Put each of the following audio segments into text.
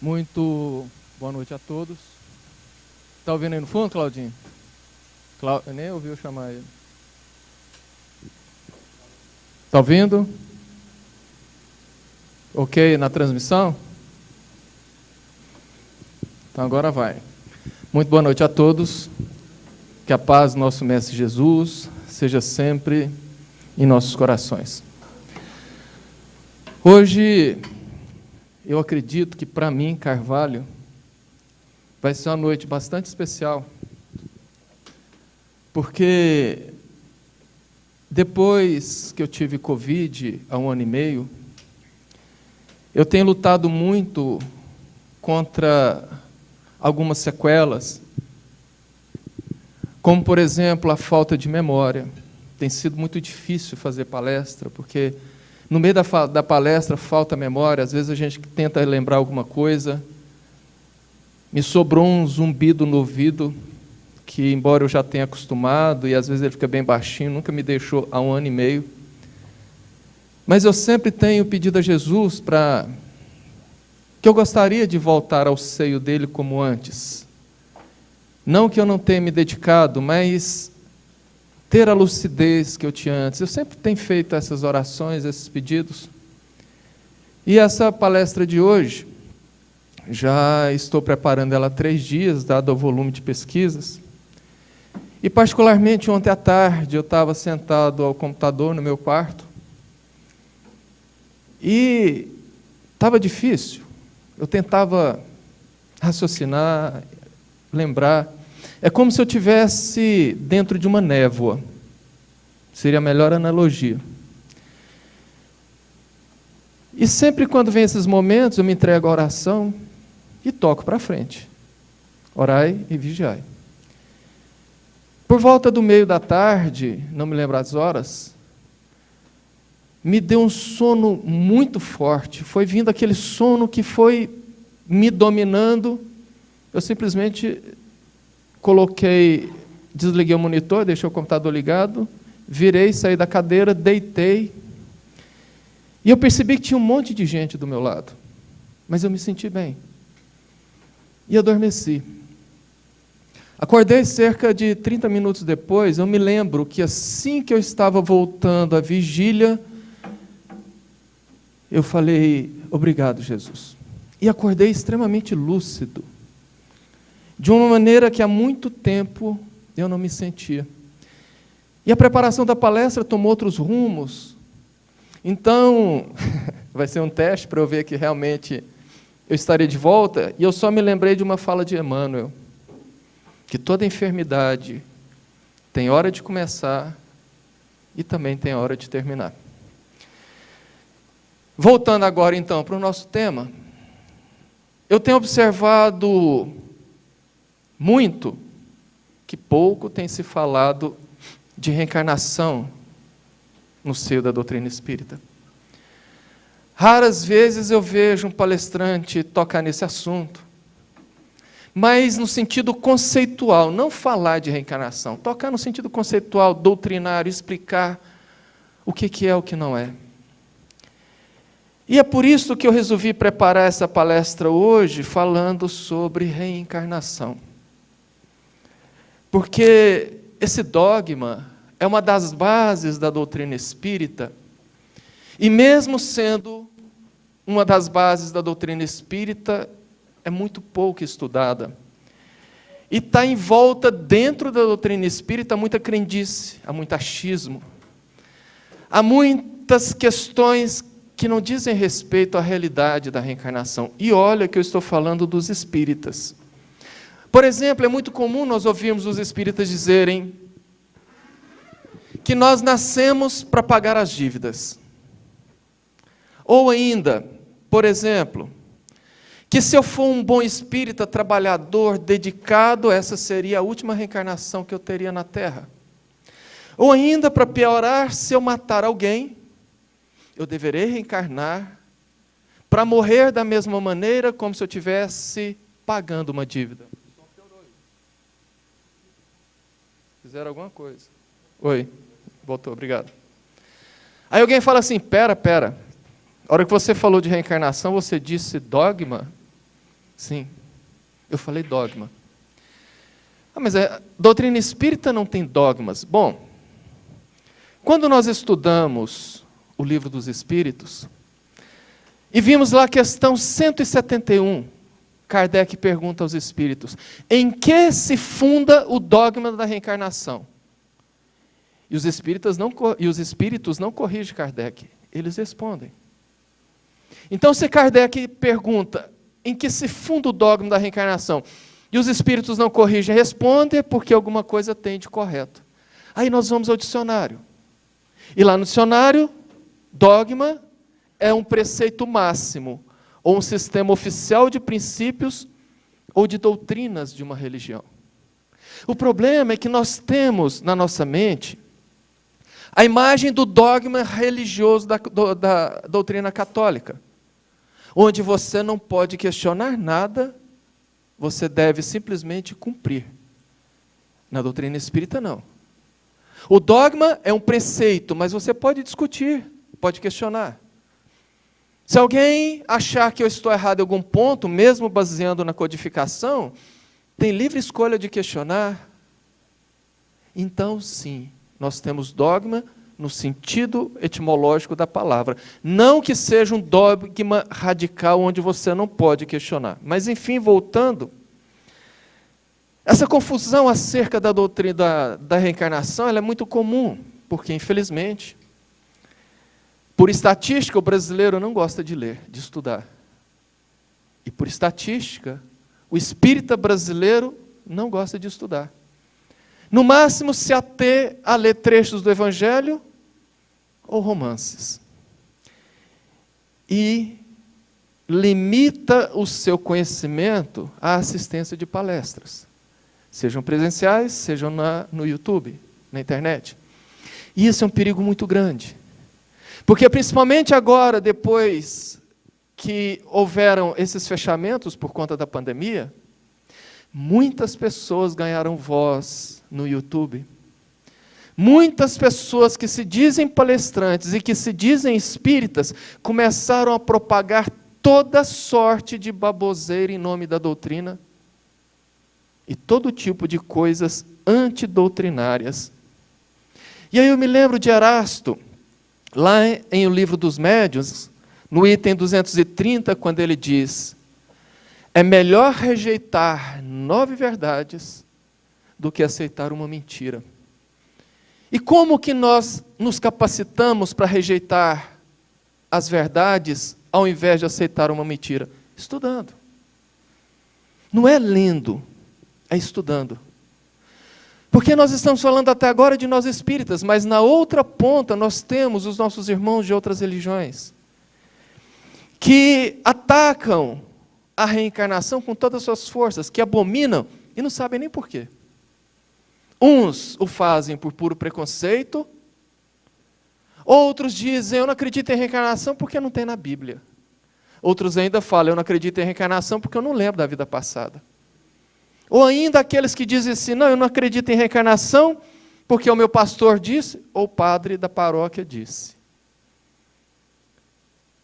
Muito boa noite a todos. Está ouvindo aí no fundo, Claudinho? Eu nem ouvi eu chamar ele. Está ouvindo? Ok na transmissão? Então agora vai. Muito boa noite a todos. Que a paz do nosso Mestre Jesus seja sempre em nossos corações. Hoje, eu acredito que para mim, Carvalho, vai ser uma noite bastante especial, porque depois que eu tive Covid há 1 ano e meio, eu tenho lutado muito contra algumas sequelas, como, por exemplo, a falta de memória. Tem sido muito difícil fazer palestra, porque no meio da palestra falta memória, às vezes a gente tenta lembrar alguma coisa. Me sobrou um zumbido no ouvido, que embora eu já tenha acostumado, e às vezes ele fica bem baixinho, nunca me deixou há 1 ano e meio. Mas eu sempre tenho pedido a Jesus que eu gostaria de voltar ao seio dele como antes. Não que eu não tenha me dedicado, mas ter a lucidez que eu tinha antes. Eu sempre tenho feito essas orações, esses pedidos. E essa palestra de hoje, já estou preparando ela há 3 dias, dado o volume de pesquisas. E particularmente ontem à tarde, eu estava sentado ao computador no meu quarto, e estava difícil. Eu tentava raciocinar, lembrar. É como se eu estivesse dentro de uma névoa. Seria a melhor analogia. E sempre quando vem esses momentos, eu me entrego à oração e toco para frente. Orai e vigiai. Por volta do meio da tarde, não me lembro as horas, me deu um sono muito forte. Foi vindo aquele sono que foi me dominando. Eu simplesmente desliguei o monitor, deixei o computador ligado, virei, saí da cadeira, deitei, e eu percebi que tinha um monte de gente do meu lado, mas eu me senti bem, e adormeci. Acordei cerca de 30 minutos depois. Eu me lembro que assim que eu estava voltando à vigília, eu falei, obrigado, Jesus, e acordei extremamente lúcido, de uma maneira que há muito tempo eu não me sentia. E a preparação da palestra tomou outros rumos. Então, vai ser um teste para eu ver que realmente eu estaria de volta. E eu só me lembrei de uma fala de Emmanuel, que toda enfermidade tem hora de começar e também tem hora de terminar. Voltando agora, então, para o nosso tema, eu tenho observado muito que pouco tem se falado de reencarnação no seio da doutrina espírita. Raras vezes eu vejo um palestrante tocar nesse assunto, mas no sentido conceitual, não falar de reencarnação, tocar no sentido conceitual, doutrinário, explicar o que é, o que não é. E é por isso que eu resolvi preparar essa palestra hoje falando sobre reencarnação. Porque esse dogma é uma das bases da doutrina espírita, e mesmo sendo uma das bases da doutrina espírita, é muito pouco estudada. E está em volta, dentro da doutrina espírita, muita crendice, há muito achismo. Há muitas questões que não dizem respeito à realidade da reencarnação. E olha que eu estou falando dos espíritas. Por exemplo, é muito comum nós ouvirmos os espíritas dizerem que nós nascemos para pagar as dívidas. Ou ainda, por exemplo, que se eu for um bom espírita, trabalhador, dedicado, essa seria a última reencarnação que eu teria na Terra. Ou ainda, para piorar, se eu matar alguém, eu deverei reencarnar para morrer da mesma maneira como se eu estivesse pagando uma dívida. Fizeram alguma coisa. Oi, voltou, obrigado. Aí alguém fala assim, pera. A hora que você falou de reencarnação, você disse dogma? Sim, eu falei dogma. Mas a doutrina espírita não tem dogmas. Bom, quando nós estudamos o Livro dos Espíritos, e vimos lá a questão 171, Kardec pergunta aos espíritos: em que se funda o dogma da reencarnação? E os espíritos não corrigem Kardec, eles respondem. Então, se Kardec pergunta em que se funda o dogma da reencarnação, e os espíritos não corrigem, responde é porque alguma coisa tem de correto. Aí nós vamos ao dicionário. E lá no dicionário, dogma é um preceito máximo, ou um sistema oficial de princípios ou de doutrinas de uma religião. O problema é que nós temos na nossa mente a imagem do dogma religioso da doutrina católica, onde você não pode questionar nada, você deve simplesmente cumprir. Na doutrina espírita, não. O dogma é um preceito, mas você pode discutir, pode questionar. Se alguém achar que eu estou errado em algum ponto, mesmo baseando na codificação, tem livre escolha de questionar. Então, sim, nós temos dogma no sentido etimológico da palavra. Não que seja um dogma radical onde você não pode questionar. Mas, enfim, voltando, essa confusão acerca da doutrina da reencarnação ela é muito comum, porque, infelizmente, por estatística, o brasileiro não gosta de ler, de estudar. E por estatística, o espírita brasileiro não gosta de estudar. No máximo, se ater a ler trechos do Evangelho ou romances. E limita o seu conhecimento à assistência de palestras. Sejam presenciais, sejam no YouTube, na internet. E isso é um perigo muito grande. Porque principalmente agora, depois que houveram esses fechamentos por conta da pandemia, muitas pessoas ganharam voz no YouTube. Muitas pessoas que se dizem palestrantes e que se dizem espíritas começaram a propagar toda sorte de baboseira em nome da doutrina e todo tipo de coisas antidoutrinárias. E aí eu me lembro de Erasto, lá em O Livro dos Médiuns, no item 230, quando ele diz: é melhor rejeitar 9 verdades do que aceitar uma mentira. E como que nós nos capacitamos para rejeitar as verdades ao invés de aceitar uma mentira? Estudando. Não é lendo, é estudando. Porque nós estamos falando até agora de nós espíritas, mas na outra ponta nós temos os nossos irmãos de outras religiões, que atacam a reencarnação com todas as suas forças, que abominam e não sabem nem por quê. Uns o fazem por puro preconceito, outros dizem, eu não acredito em reencarnação porque não tem na Bíblia. Outros ainda falam, eu não acredito em reencarnação porque eu não lembro da vida passada. Ou ainda aqueles que dizem assim, não, eu não acredito em reencarnação porque o meu pastor disse, ou o padre da paróquia disse.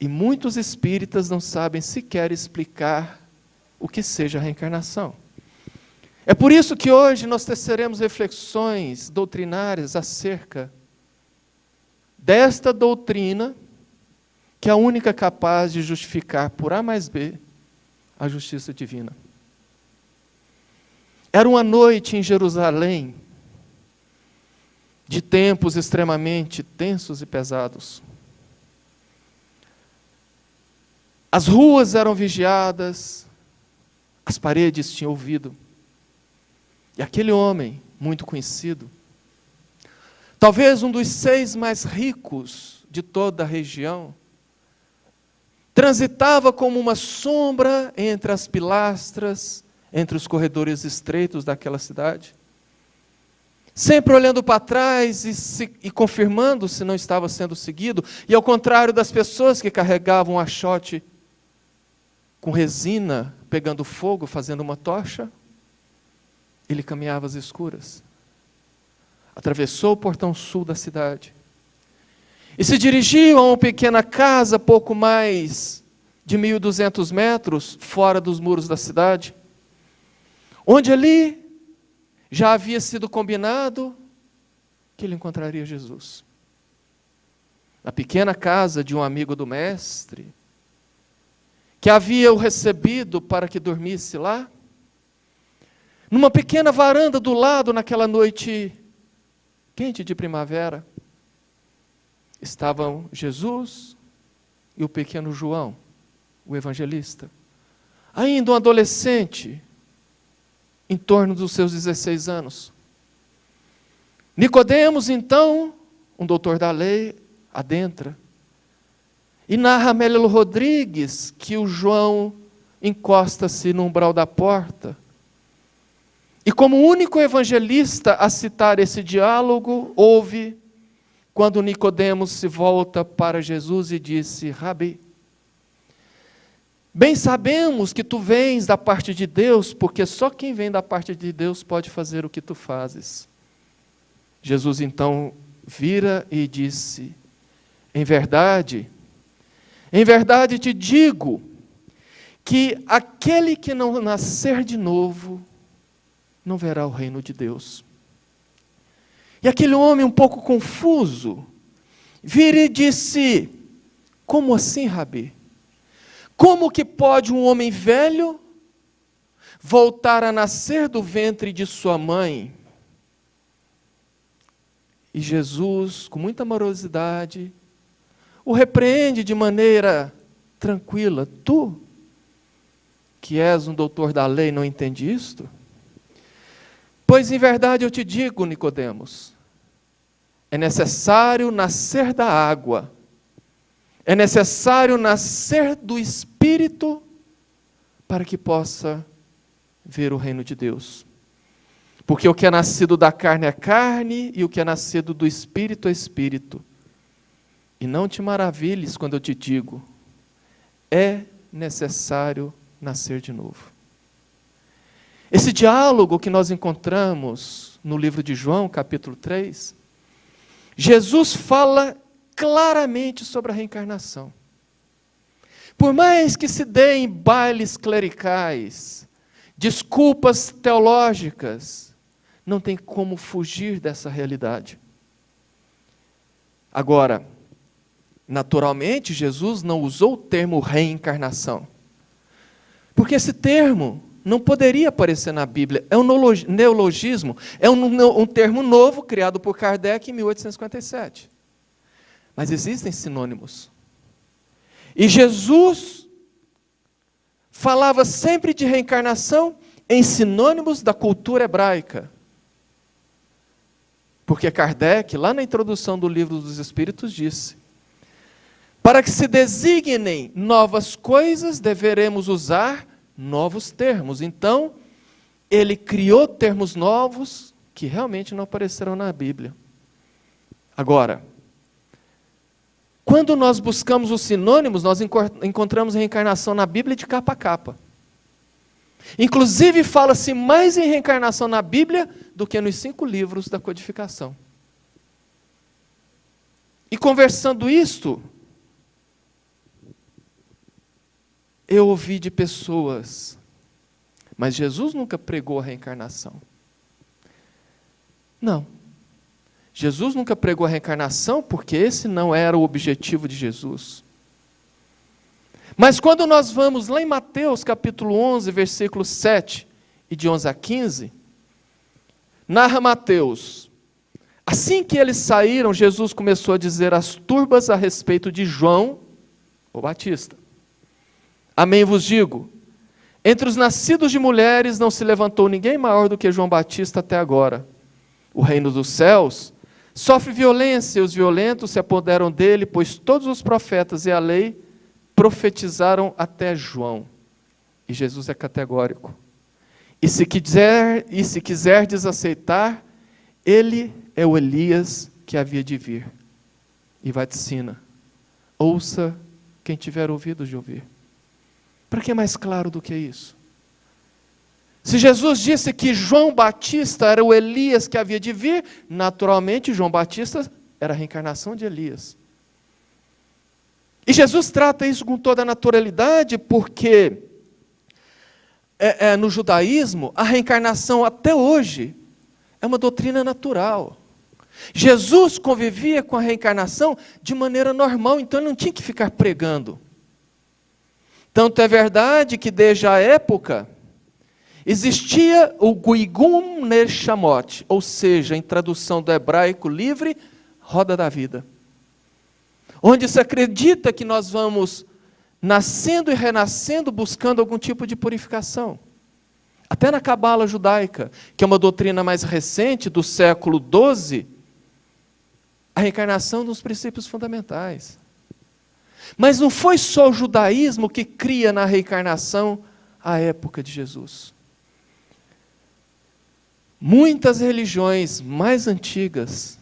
E muitos espíritas não sabem sequer explicar o que seja a reencarnação. É por isso que hoje nós teceremos reflexões doutrinárias acerca desta doutrina, que é a única capaz de justificar por A mais B a justiça divina. Era uma noite em Jerusalém, de tempos extremamente tensos e pesados. As ruas eram vigiadas, as paredes tinham ouvido. E aquele homem, muito conhecido, talvez um dos 6 mais ricos de toda a região, transitava como uma sombra entre as pilastras, entre os corredores estreitos daquela cidade, sempre olhando para trás e confirmando se não estava sendo seguido, e ao contrário das pessoas que carregavam um achote com resina, pegando fogo, fazendo uma tocha, ele caminhava às escuras, atravessou o portão sul da cidade, e se dirigiu a uma pequena casa pouco mais de 1.200 metros fora dos muros da cidade, onde ali já havia sido combinado que ele encontraria Jesus. Na pequena casa de um amigo do mestre, que havia o recebido para que dormisse lá, numa pequena varanda do lado, naquela noite quente de primavera, estavam Jesus e o pequeno João, o evangelista, ainda um adolescente, em torno dos seus 16 anos. Nicodemos, então, um doutor da lei, adentra e narra a Mélilo Rodrigues que o João encosta-se no umbral da porta. E como único evangelista a citar esse diálogo, ouve quando Nicodemos se volta para Jesus e disse: Rabi, bem sabemos que tu vens da parte de Deus, porque só quem vem da parte de Deus pode fazer o que tu fazes. Jesus então vira e disse: em verdade te digo, que aquele que não nascer de novo, não verá o reino de Deus. E aquele homem um pouco confuso, vira e disse: como assim, Rabi? Como que pode um homem velho voltar a nascer do ventre de sua mãe? E Jesus, com muita amorosidade, o repreende de maneira tranquila. Tu, que és um doutor da lei, não entende isto? Pois em verdade eu te digo, Nicodemos, é necessário nascer da água, é necessário nascer do Espírito para que possa ver o reino de Deus. Porque o que é nascido da carne é carne, e o que é nascido do Espírito é Espírito. E não te maravilhes quando eu te digo, é necessário nascer de novo. Esse diálogo que nós encontramos no livro de João, capítulo 3, Jesus fala claramente sobre a reencarnação. Por mais que se deem bailes clericais, desculpas teológicas, não tem como fugir dessa realidade. Agora, naturalmente, Jesus não usou o termo reencarnação, porque esse termo não poderia aparecer na Bíblia. É um neologismo, é um termo novo criado por Kardec em 1857. Mas existem sinônimos. E Jesus falava sempre de reencarnação em sinônimos da cultura hebraica. Porque Kardec, lá na introdução do Livro dos Espíritos, disse: para que se designem novas coisas, deveremos usar novos termos. Então, ele criou termos novos que realmente não apareceram na Bíblia. Agora, quando nós buscamos os sinônimos, nós encontramos reencarnação na Bíblia de capa a capa. Inclusive, fala-se mais em reencarnação na Bíblia do que nos 5 livros da codificação. E conversando isto, eu ouvi de pessoas, mas Jesus nunca pregou a reencarnação. Não. Jesus nunca pregou a reencarnação porque esse não era o objetivo de Jesus. Mas quando nós vamos lá em Mateus capítulo 11, versículo 7 e de 11 a 15, narra Mateus: assim que eles saíram, Jesus começou a dizer às turbas a respeito de João, o Batista: amém vos digo, entre os nascidos de mulheres não se levantou ninguém maior do que João Batista até agora. O reino dos céus sofre violência, e os violentos se apoderam dele, pois todos os profetas e a lei profetizaram até João. E Jesus é categórico: e se quiserdes aceitar, ele é o Elias que havia de vir. E vaticina: ouça quem tiver ouvidos de ouvir. Para que mais claro do que isso? Se Jesus disse que João Batista era o Elias que havia de vir, naturalmente João Batista era a reencarnação de Elias. E Jesus trata isso com toda a naturalidade, porque no judaísmo, a reencarnação até hoje é uma doutrina natural. Jesus convivia com a reencarnação de maneira normal, então ele não tinha que ficar pregando. Tanto é verdade que desde a época existia o Guigum Neshamot, ou seja, em tradução do hebraico livre, roda da vida. Onde se acredita que nós vamos nascendo e renascendo buscando algum tipo de purificação. Até na Cabala judaica, que é uma doutrina mais recente, do século XII, a reencarnação dos princípios fundamentais. Mas não foi só o judaísmo que cria na reencarnação à época de Jesus. Muitas religiões mais antigas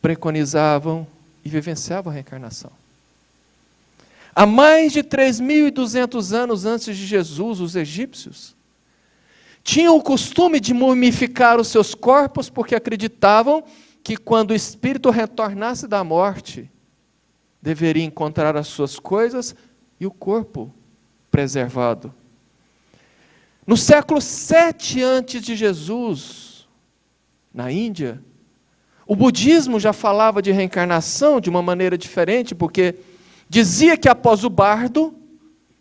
preconizavam e vivenciavam a reencarnação. Há mais de 3.200 anos antes de Jesus, os egípcios tinham o costume de mumificar os seus corpos porque acreditavam que quando o espírito retornasse da morte, deveria encontrar as suas coisas e o corpo preservado. No século 7 antes de Jesus, na Índia, o budismo já falava de reencarnação de uma maneira diferente, porque dizia que após o bardo,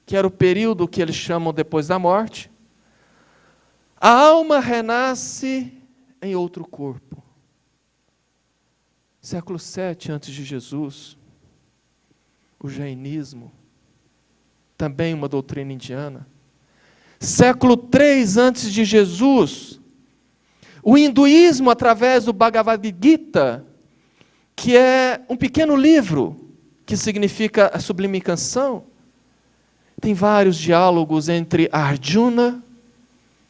que era o período que eles chamam depois da morte, a alma renasce em outro corpo. Século 7 antes de Jesus, o jainismo, também uma doutrina indiana. Século 3 antes de Jesus, o hinduísmo através do Bhagavad Gita, que é um pequeno livro que significa a sublime canção. Tem vários diálogos entre Arjuna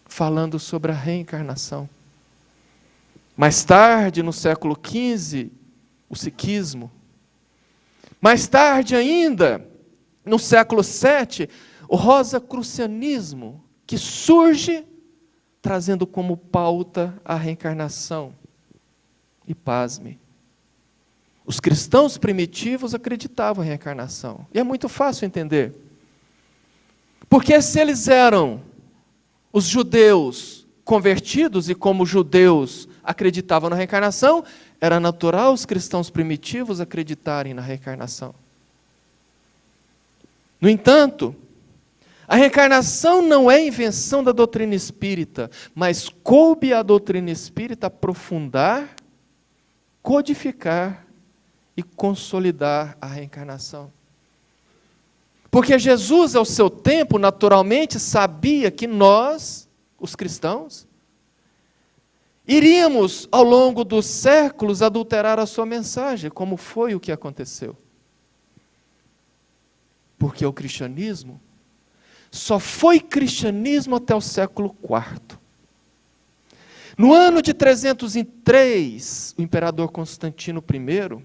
falando sobre a reencarnação. Mais tarde, no século XV, o sikhismo. Mais tarde ainda, no século VII, o rosacrucianismo, que surge trazendo como pauta a reencarnação. E pasme, os cristãos primitivos acreditavam em reencarnação. E é muito fácil entender. Porque se eles eram os judeus convertidos e como judeus acreditavam na reencarnação, era natural os cristãos primitivos acreditarem na reencarnação. No entanto, a reencarnação não é invenção da doutrina espírita, mas coube à doutrina espírita aprofundar, codificar e consolidar a reencarnação. Porque Jesus, ao seu tempo, naturalmente sabia que nós, os cristãos, iríamos, ao longo dos séculos, adulterar a sua mensagem, como foi o que aconteceu. Porque o cristianismo só foi cristianismo até o século IV. No ano de 303, o imperador Constantino I,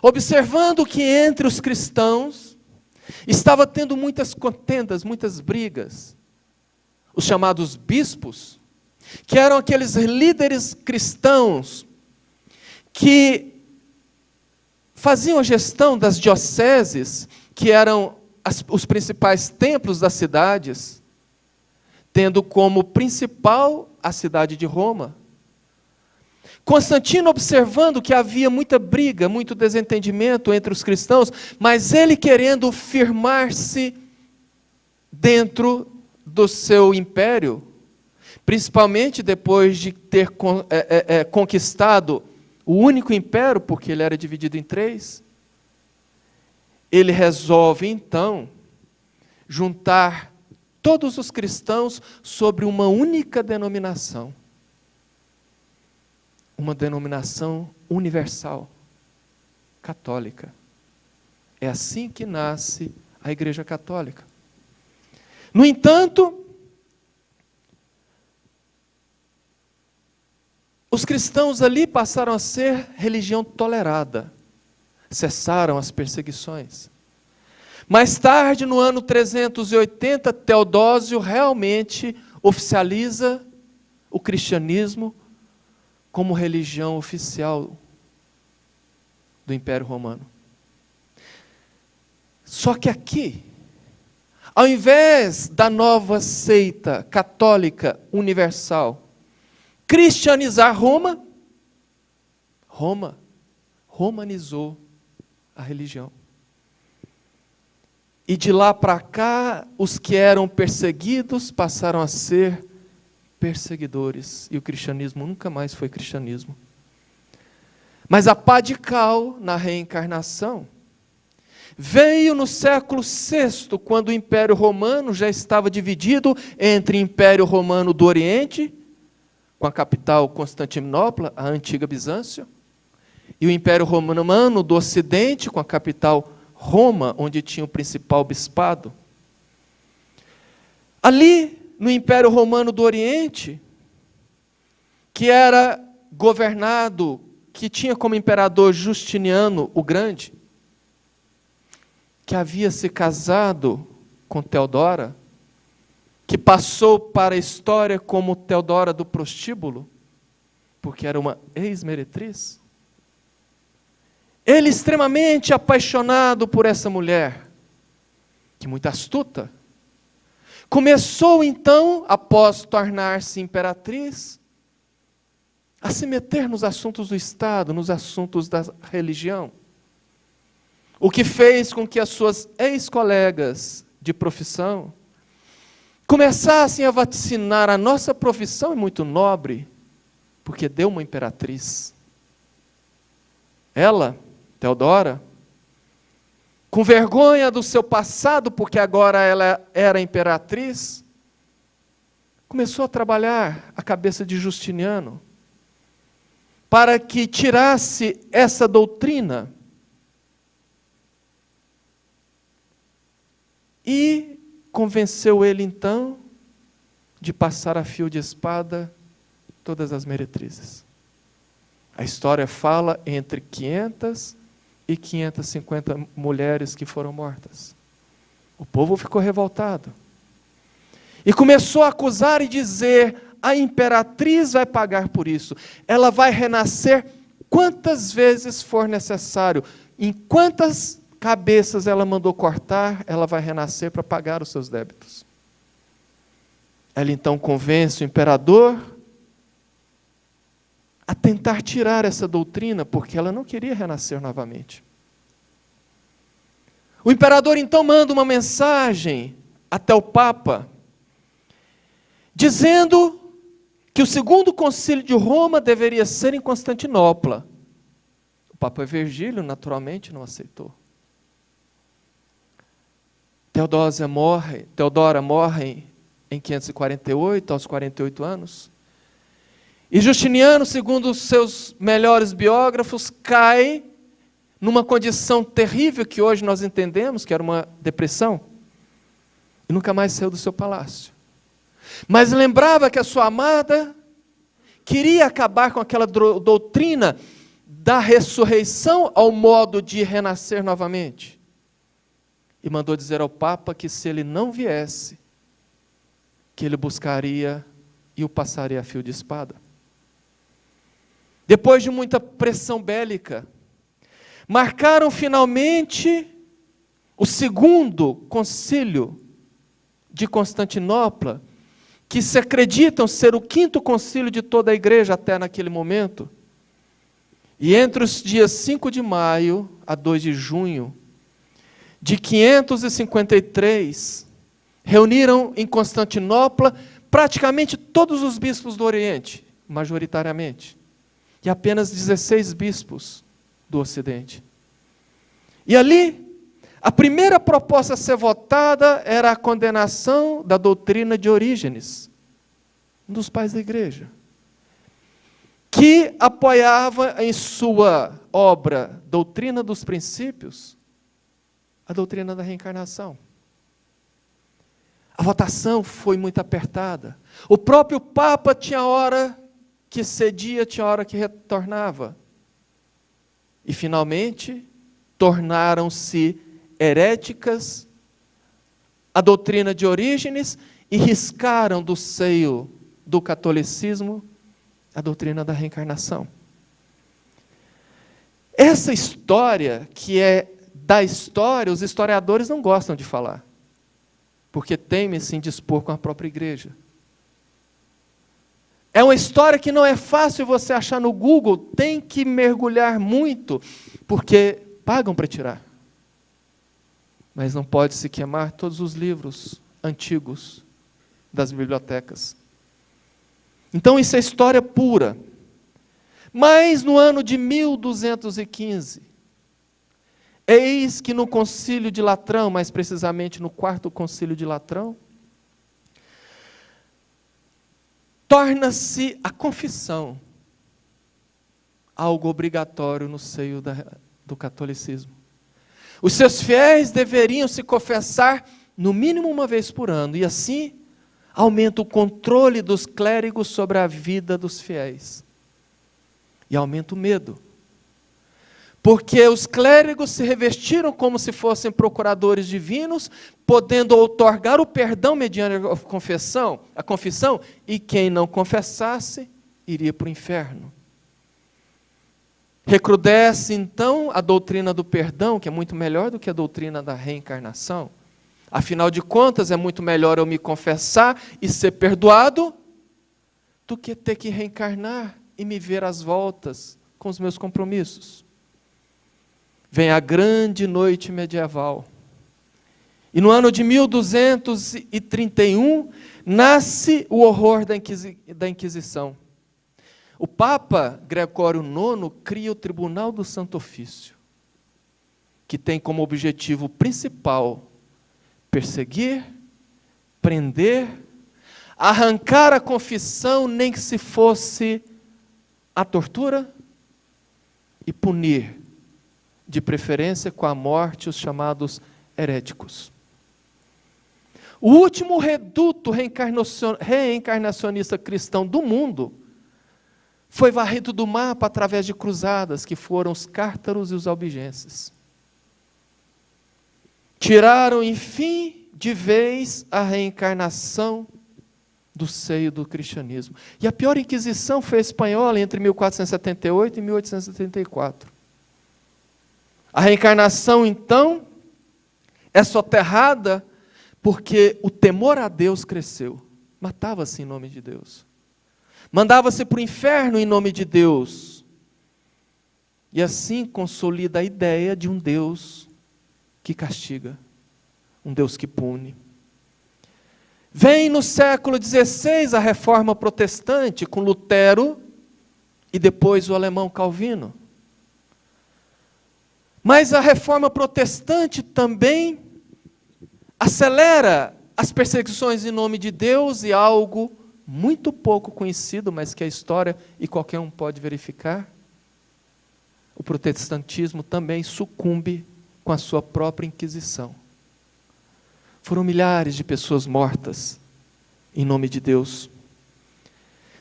observando que entre os cristãos estava tendo muitas contendas, muitas brigas, os chamados bispos, que eram aqueles líderes cristãos que faziam a gestão das dioceses, que eram os principais templos das cidades, tendo como principal a cidade de Roma. Constantino, observando que havia muita briga, muito desentendimento entre os cristãos, mas ele querendo firmar-se dentro do seu império, principalmente depois de ter conquistado o único império, porque ele era dividido em 3, ele resolve, então, juntar todos os cristãos sobre uma única denominação. Uma denominação universal, católica. É assim que nasce a Igreja Católica. No entanto, os cristãos ali passaram a ser religião tolerada. Cessaram as perseguições. Mais tarde, no ano 380, Teodósio realmente oficializa o cristianismo como religião oficial do Império Romano. Só que aqui, ao invés da nova seita católica universal cristianizar Roma, Roma romanizou a religião. E de lá para cá, os que eram perseguidos passaram a ser perseguidores. E o cristianismo nunca mais foi cristianismo. Mas a pá de cal na reencarnação veio no século VI, quando o Império Romano já estava dividido entre o Império Romano do Oriente, com a capital Constantinopla, a antiga Bizâncio, e o Império Romano do Ocidente, com a capital Roma, onde tinha o principal bispado. Ali, no Império Romano do Oriente, que era governado, que tinha como imperador Justiniano o Grande, que havia se casado com Teodora, que passou para a história como Teodora do Prostíbulo, porque era uma ex-meretriz. Ele extremamente apaixonado por essa mulher, que muito astuta, começou então, após tornar-se imperatriz, a se meter nos assuntos do Estado, nos assuntos da religião. O que fez com que as suas ex-colegas de profissão começassem a vaticinar: a nossa profissão é muito nobre, porque deu uma imperatriz. Ela, Teodora, com vergonha do seu passado, porque agora ela era imperatriz, começou a trabalhar a cabeça de Justiniano para que tirasse essa doutrina e convenceu ele então de passar a fio de espada todas as meretrizes. A história fala entre 500 e 550 mulheres que foram mortas. O povo ficou revoltado. E começou a acusar e dizer: a imperatriz vai pagar por isso. Ela vai renascer quantas vezes for necessário. Em quantas cabeças ela mandou cortar, ela vai renascer para pagar os seus débitos. Ela então convence o imperador a tentar tirar essa doutrina, porque ela não queria renascer novamente. O imperador então manda uma mensagem até o Papa, dizendo que o segundo concílio de Roma deveria ser em Constantinopla. O Papa Virgílio, naturalmente, não aceitou. Teodora morre em 548, aos 48 anos. E Justiniano, segundo os seus melhores biógrafos, cai numa condição terrível que hoje nós entendemos, que era uma depressão, e nunca mais saiu do seu palácio. Mas lembrava que a sua amada queria acabar com aquela doutrina da ressurreição ao modo de renascer novamente. E mandou dizer ao Papa que se ele não viesse, que ele buscaria e o passaria a fio de espada. Depois de muita pressão bélica, marcaram finalmente o segundo concílio de Constantinopla, que se acreditam ser o quinto concílio de toda a igreja até naquele momento. E entre os dias 5 de maio a 2 de junho de 553, reuniram em Constantinopla praticamente todos os bispos do Oriente, majoritariamente, e apenas 16 bispos do Ocidente. E ali, a primeira proposta a ser votada era a condenação da doutrina de Orígenes, um dos pais da igreja, que apoiava em sua obra Doutrina dos Princípios a doutrina da reencarnação. A votação foi muito apertada. O próprio Papa tinha hora que cedia, tinha hora que retornava. E, finalmente, tornaram-se heréticas a doutrina de Orígenes e riscaram do seio do catolicismo a doutrina da reencarnação. Essa história, que é da história, os historiadores não gostam de falar, porque temem se indispor com a própria igreja. É uma história que não é fácil você achar no Google, tem que mergulhar muito, porque pagam para tirar. Mas não pode se queimar todos os livros antigos das bibliotecas. Então isso é história pura. Mas no ano de 1215, eis que no concílio de Latrão, mais precisamente no 4º concílio de Latrão, torna-se a confissão algo obrigatório no seio do catolicismo. Os seus fiéis deveriam se confessar no mínimo uma vez por ano, e assim aumenta o controle dos clérigos sobre a vida dos fiéis. E aumenta o medo. Porque os clérigos se revestiram como se fossem procuradores divinos, podendo outorgar o perdão mediante a confissão, e quem não confessasse, iria para o inferno. Recrudesce, então, a doutrina do perdão, que é muito melhor do que a doutrina da reencarnação. Afinal de contas, é muito melhor eu me confessar e ser perdoado, do que ter que reencarnar e me ver às voltas com os meus compromissos. Vem a grande noite medieval. E no ano de 1231, nasce o horror da Inquisição. O Papa Gregório IX cria o Tribunal do Santo Ofício, que tem como objetivo principal perseguir, prender, arrancar a confissão, nem que se fosse a tortura, e punir, de preferência com a morte, os chamados heréticos. O último reduto reencarnacionista cristão do mundo foi varrido do mapa através de cruzadas, que foram os cártaros e os albigenses. Tiraram, enfim, de vez a reencarnação do seio do cristianismo. E a pior Inquisição foi a espanhola, entre 1478 e 1874. A reencarnação, então, é soterrada porque o temor a Deus cresceu. Matava-se em nome de Deus. Mandava-se para o inferno em nome de Deus. E assim consolida a ideia de um Deus que castiga, um Deus que pune. Vem no século XVI a Reforma Protestante, com Lutero e depois o alemão Calvino. Mas a Reforma Protestante também acelera as perseguições em nome de Deus, e algo muito pouco conhecido, mas que a história e qualquer um pode verificar, o protestantismo também sucumbe com a sua própria Inquisição. Foram milhares de pessoas mortas em nome de Deus.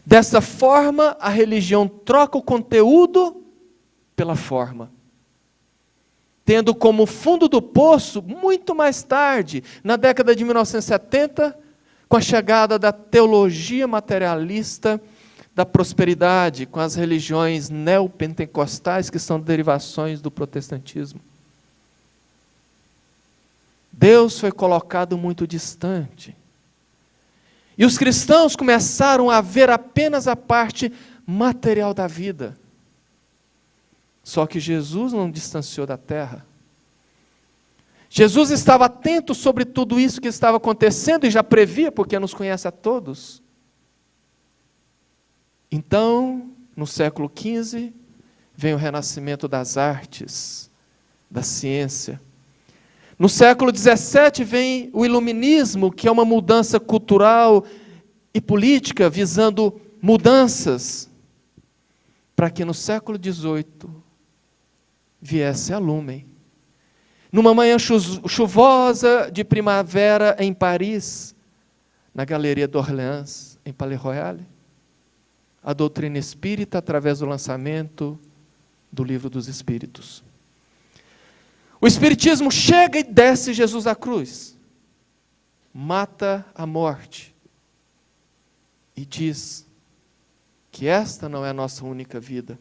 Dessa forma, a religião troca o conteúdo pela forma, tendo como fundo do poço, muito mais tarde, na década de 1970, com a chegada da teologia materialista da prosperidade, com as religiões neopentecostais, que são derivações do protestantismo. Deus foi colocado muito distante. E os cristãos começaram a ver apenas a parte material da vida. Só que Jesus não distanciou da terra. Jesus estava atento sobre tudo isso que estava acontecendo e já previa, porque nos conhece a todos. Então, no século XV, vem o renascimento das artes, da ciência. No século XVII vem o iluminismo, que é uma mudança cultural e política, visando mudanças, para que no século XVIII viesse a Lumen. Numa manhã chuvosa de primavera em Paris, na Galeria d'Orléans, em Palais Royal, a doutrina espírita através do lançamento do Livro dos Espíritos. O Espiritismo chega e desce Jesus à cruz, mata a morte e diz que esta não é a nossa única vida.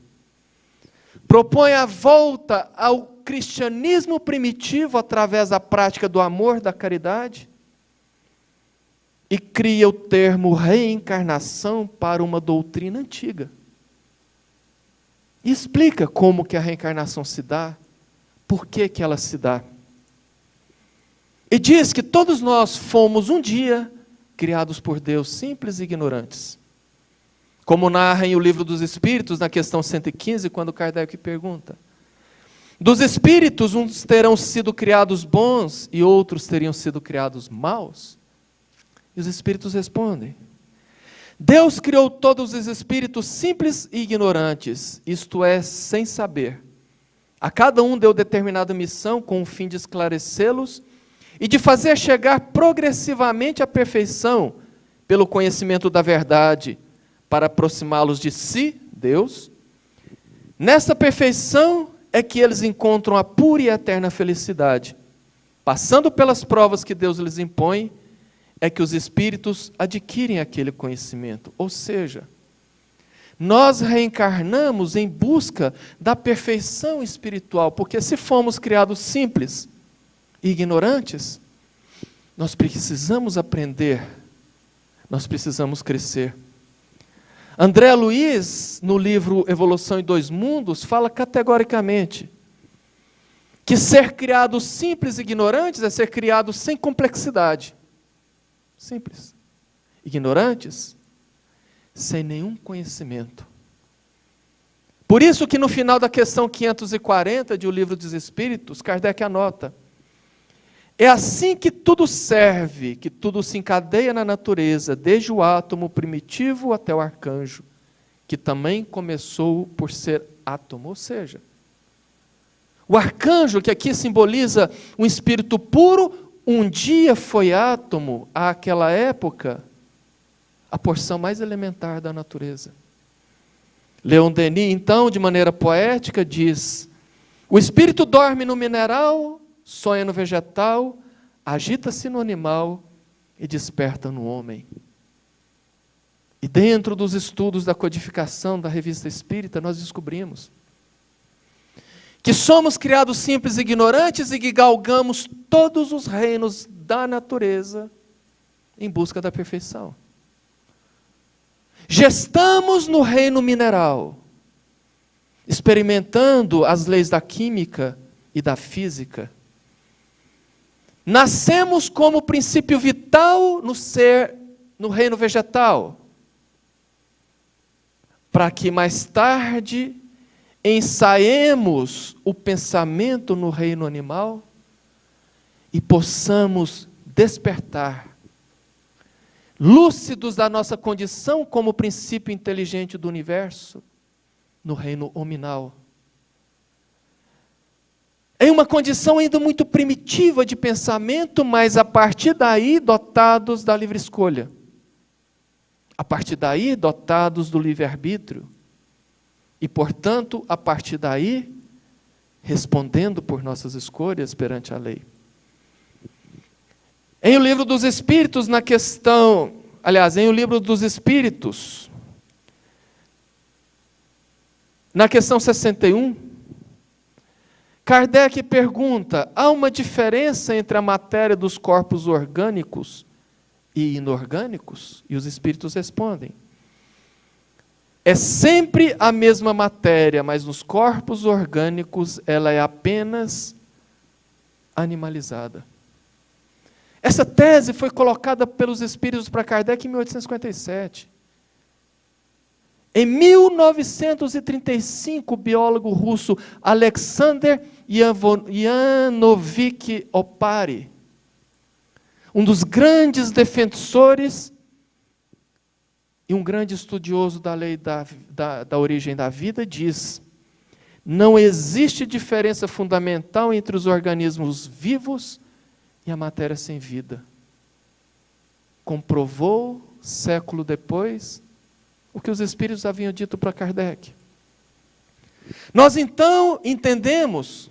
Propõe a volta ao cristianismo primitivo através da prática do amor, da caridade, e cria o termo reencarnação para uma doutrina antiga. E explica como que a reencarnação se dá, por que que ela se dá. E diz que todos nós fomos um dia criados por Deus, simples e ignorantes. Como narra em O Livro dos Espíritos, na questão 115, quando Kardec pergunta: dos espíritos, uns terão sido criados bons e outros teriam sido criados maus? E os espíritos respondem: Deus criou todos os espíritos simples e ignorantes, isto é, sem saber. A cada um deu determinada missão com o fim de esclarecê-los e de fazer chegar progressivamente à perfeição pelo conhecimento da verdade, para aproximá-los de si, Deus. Nessa perfeição é que eles encontram a pura e eterna felicidade. Passando pelas provas que Deus lhes impõe, é que os espíritos adquirem aquele conhecimento. Ou seja, nós reencarnamos em busca da perfeição espiritual, porque se fomos criados simples e ignorantes, nós precisamos aprender, nós precisamos crescer. André Luiz, no livro Evolução em Dois Mundos, fala categoricamente que ser criado simples e ignorantes é ser criado sem complexidade. Simples. Ignorantes, sem nenhum conhecimento. Por isso que no final da questão 540 de O Livro dos Espíritos, Kardec anota: é assim que tudo serve, que tudo se encadeia na natureza, desde o átomo primitivo até o arcanjo, que também começou por ser átomo. Ou seja, o arcanjo, que aqui simboliza um espírito puro, um dia foi átomo, àquela época, a porção mais elementar da natureza. Leon Denis, então, de maneira poética, diz: o espírito dorme no mineral, sonha no vegetal, agita-se no animal e desperta no homem. E dentro dos estudos da codificação da Revista Espírita, nós descobrimos que somos criados simples e ignorantes e que galgamos todos os reinos da natureza em busca da perfeição. Gestamos no reino mineral, experimentando as leis da química e da física. Nascemos como princípio vital no ser, no reino vegetal, para que mais tarde ensaiemos o pensamento no reino animal e possamos despertar, lúcidos da nossa condição como princípio inteligente do universo, no reino hominal. Em uma condição ainda muito primitiva de pensamento, mas a partir daí dotados da livre escolha. A partir daí dotados do livre-arbítrio. E, portanto, a partir daí, respondendo por nossas escolhas perante a lei. Em O Livro dos Espíritos, em O Livro dos Espíritos, na questão 61, Kardec pergunta: há uma diferença entre a matéria dos corpos orgânicos e inorgânicos? E os espíritos respondem: é sempre a mesma matéria, mas nos corpos orgânicos ela é apenas animalizada. Essa tese foi colocada pelos espíritos para Kardec em 1857. Em 1935, o biólogo russo Alexander Yanovich Opary, um dos grandes defensores e um grande estudioso da lei da origem da vida, diz: não existe diferença fundamental entre os organismos vivos e a matéria sem vida. Comprovou, século depois, o que os espíritos haviam dito para Kardec. Nós então entendemos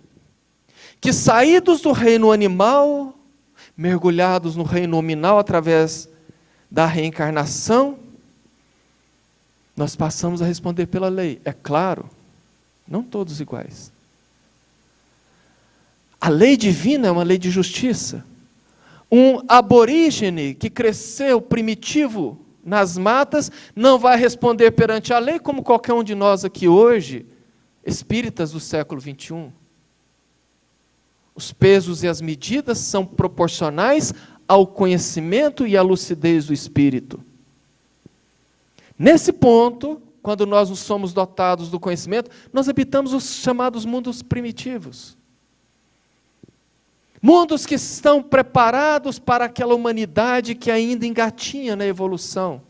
que, saídos do reino animal, mergulhados no reino nominal através da reencarnação, nós passamos a responder pela lei. É claro, não todos iguais. A lei divina é uma lei de justiça. Um aborígene que cresceu primitivo nas matas não vai responder perante a lei como qualquer um de nós aqui hoje, espíritas do século XXI. Os pesos e as medidas são proporcionais ao conhecimento e à lucidez do espírito. Nesse ponto, quando nós nos somos dotados do conhecimento, nós habitamos os chamados mundos primitivos. Mundos que estão preparados para aquela humanidade que ainda engatinha na evolução.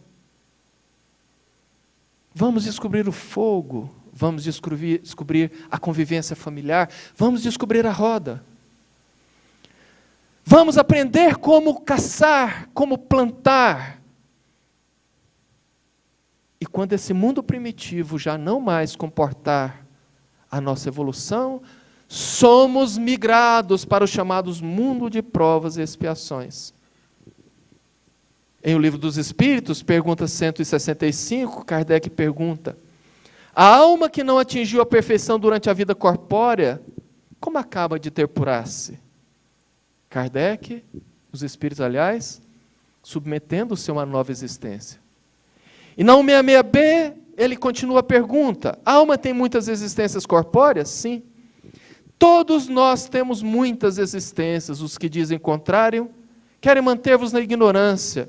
Vamos descobrir o fogo, vamos descobrir a convivência familiar, vamos descobrir a roda. Vamos aprender como caçar, como plantar. E quando esse mundo primitivo já não mais comportar a nossa evolução, somos migrados para os chamados mundo de provas e expiações. Em O Livro dos Espíritos, pergunta 165, Kardec pergunta: a alma que não atingiu a perfeição durante a vida corpórea, como acaba de depurar-se? Kardec, os Espíritos, aliás, submetendo-se a uma nova existência. E na 166b, ele continua a pergunta: a alma tem muitas existências corpóreas? Sim. Todos nós temos muitas existências. Os que dizem contrário querem manter-vos na ignorância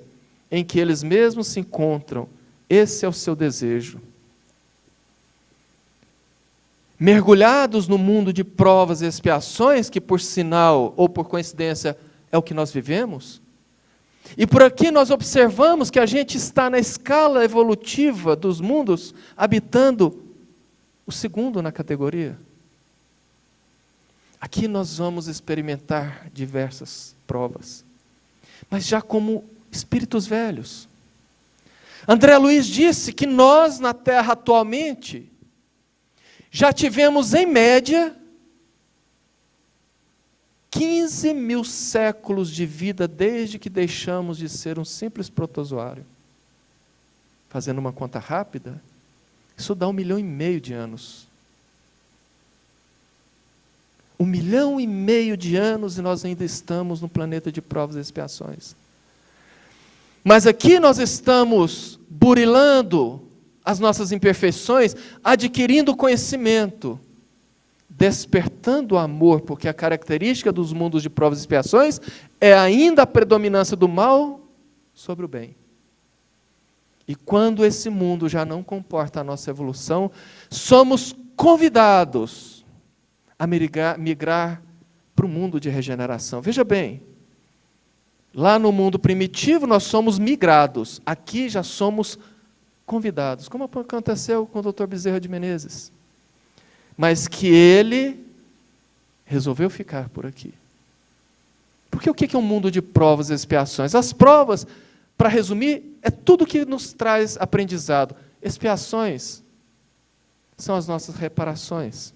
em que eles mesmos se encontram. Esse é o seu desejo. Mergulhados no mundo de provas e expiações, que por sinal ou por coincidência é o que nós vivemos, e por aqui nós observamos que a gente está na escala evolutiva dos mundos, habitando o segundo na categoria. Aqui nós vamos experimentar diversas provas, mas já como espíritos velhos. André Luiz disse que nós, na Terra atualmente, já tivemos, em média, 15 mil séculos de vida desde que deixamos de ser um simples protozoário. Fazendo uma conta rápida, isso dá 1,5 milhão de anos. 1,5 milhão de anos e nós ainda estamos no planeta de provas e expiações. Mas aqui nós estamos burilando as nossas imperfeições, adquirindo conhecimento, despertando o amor, porque a característica dos mundos de provas e expiações é ainda a predominância do mal sobre o bem. E quando esse mundo já não comporta a nossa evolução, somos convidados a migrar para o mundo de regeneração. Veja bem, lá no mundo primitivo nós somos migrados, aqui já somos convidados, como aconteceu com o Dr. Bezerra de Menezes. Mas que ele resolveu ficar por aqui. Porque o que é um mundo de provas e expiações? As provas, para resumir, é tudo que nos traz aprendizado. Expiações são as nossas reparações.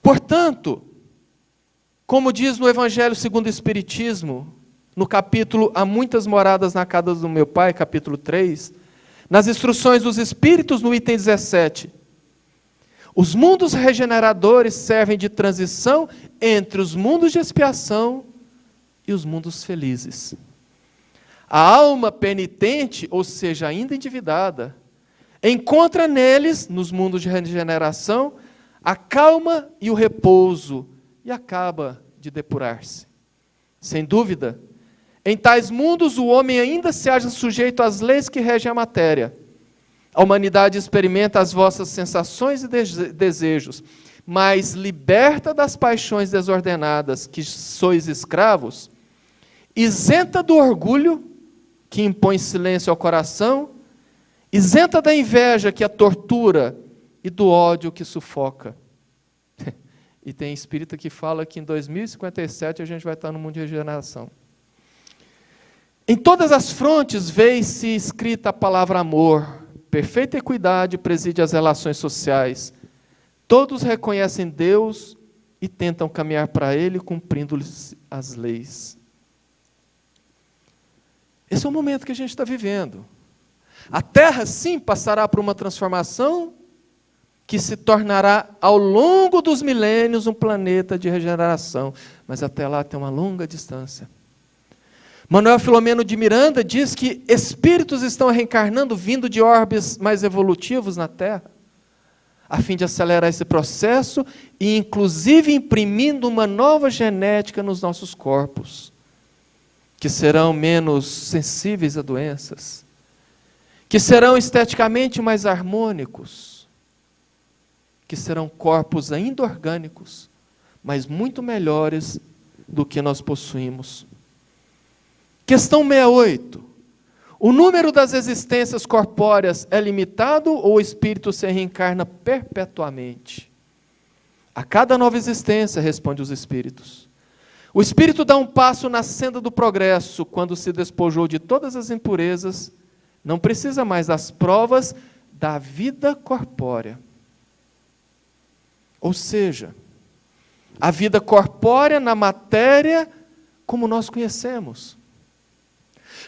Portanto, como diz no Evangelho segundo o Espiritismo, no capítulo Há muitas moradas na casa do meu Pai, capítulo 3, nas instruções dos Espíritos, no item 17, os mundos regeneradores servem de transição entre os mundos de expiação e os mundos felizes. A alma penitente, ou seja, ainda endividada, encontra neles, nos mundos de regeneração, a calma e o repouso, e acaba de depurar-se. Sem dúvida, em tais mundos o homem ainda se acha sujeito às leis que regem a matéria. A humanidade experimenta as vossas sensações e desejos, mas liberta das paixões desordenadas que sois escravos, isenta do orgulho que impõe silêncio ao coração, isenta da inveja que a tortura e do ódio que sufoca. E tem espírita que fala que em 2057 a gente vai estar no mundo de regeneração. Em todas as frontes vê-se escrita a palavra amor. Perfeita equidade preside as relações sociais. Todos reconhecem Deus e tentam caminhar para Ele, cumprindo-lhes as leis. Esse é o momento que a gente está vivendo. A Terra, sim, passará por uma transformação que se tornará ao longo dos milênios um planeta de regeneração. Mas até lá tem uma longa distância. Manuel Filomeno de Miranda diz que espíritos estão reencarnando vindo de orbes mais evolutivos na Terra, a fim de acelerar esse processo e, inclusive, imprimindo uma nova genética nos nossos corpos, que serão menos sensíveis a doenças, que serão esteticamente mais harmônicos, que serão corpos ainda orgânicos, mas muito melhores do que nós possuímos. Questão 68. O número das existências corpóreas é limitado ou o espírito se reencarna perpetuamente? A cada nova existência, responde os espíritos. O espírito dá um passo na senda do progresso quando se despojou de todas as impurezas, não precisa mais das provas da vida corpórea. Ou seja, a vida corpórea na matéria como nós conhecemos.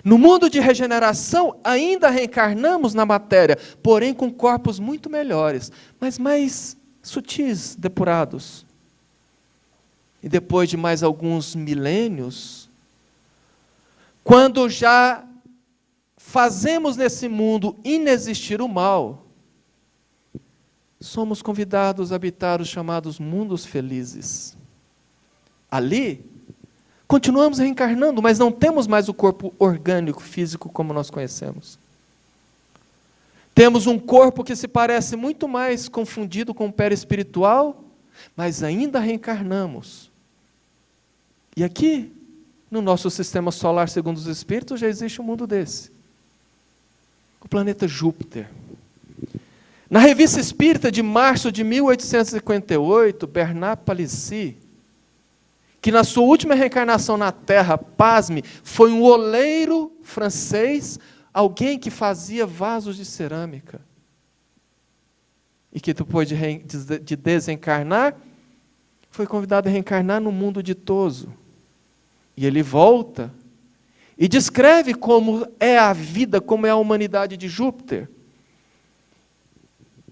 No mundo de regeneração, ainda reencarnamos na matéria, porém com corpos muito melhores, mas mais sutis, depurados. E depois de mais alguns milênios, quando já fazemos nesse mundo inexistir o mal, somos convidados a habitar os chamados mundos felizes. Ali, continuamos reencarnando, mas não temos mais o corpo orgânico, físico, como nós conhecemos. Temos um corpo que se parece muito mais confundido com o perispiritual, mas ainda reencarnamos. E aqui, no nosso sistema solar, segundo os espíritos, já existe um mundo desse. O planeta Júpiter. Na Revista Espírita de março de 1858, Bernard Palissy, que na sua última reencarnação na Terra, pasme, foi um oleiro francês, alguém que fazia vasos de cerâmica. E que depois de desencarnar, foi convidado a reencarnar no mundo ditoso. E ele volta e descreve como é a vida, como é a humanidade de Júpiter.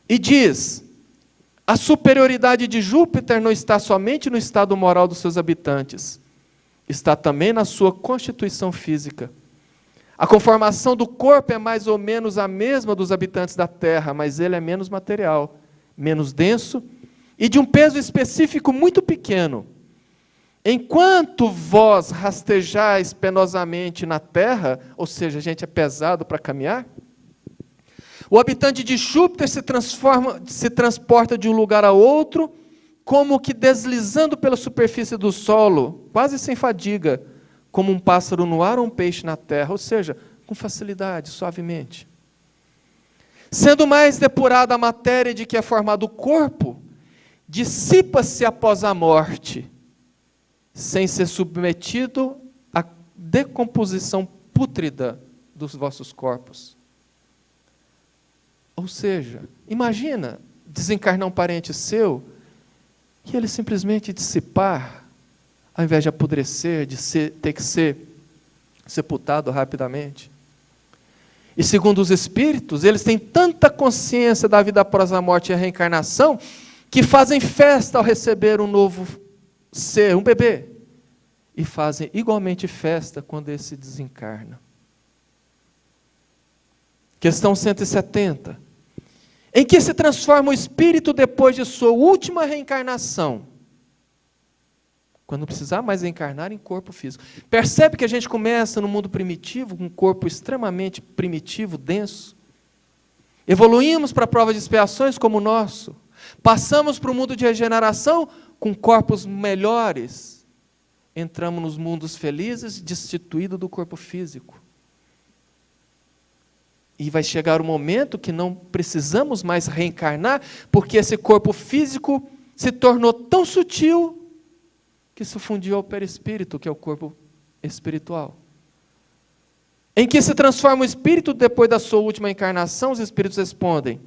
E diz: a superioridade de Júpiter não está somente no estado moral dos seus habitantes, está também na sua constituição física. A conformação do corpo é mais ou menos a mesma dos habitantes da Terra, mas ele é menos material, menos denso e de um peso específico muito pequeno. Enquanto vós rastejais penosamente na Terra, ou seja, a gente é pesado para caminhar, o habitante de Júpiter se transporta de um lugar a outro, como que deslizando pela superfície do solo, quase sem fadiga, como um pássaro no ar ou um peixe na terra, ou seja, com facilidade, suavemente. Sendo mais depurada a matéria de que é formado o corpo, dissipa-se após a morte, sem ser submetido à decomposição pútrida dos vossos corpos. Ou seja, imagina desencarnar um parente seu e ele simplesmente dissipar, ao invés de apodrecer, ter que ser sepultado rapidamente. E segundo os espíritos, eles têm tanta consciência da vida após a morte e a reencarnação, que fazem festa ao receber um novo ser, um bebê, e fazem igualmente festa quando ele se desencarna. Questão 170. Em que se transforma o espírito depois de sua última reencarnação? Quando não precisar mais reencarnar em corpo físico. Percebe que a gente começa no mundo primitivo, com um corpo extremamente primitivo, denso. Evoluímos para a prova de expiações como o nosso. Passamos para o mundo de regeneração com corpos melhores. Entramos nos mundos felizes, destituídos do corpo físico. E vai chegar o momento que não precisamos mais reencarnar, porque esse corpo físico se tornou tão sutil que se fundiu ao perispírito, que é o corpo espiritual. Em que se transforma o espírito depois da sua última encarnação? Os espíritos respondem: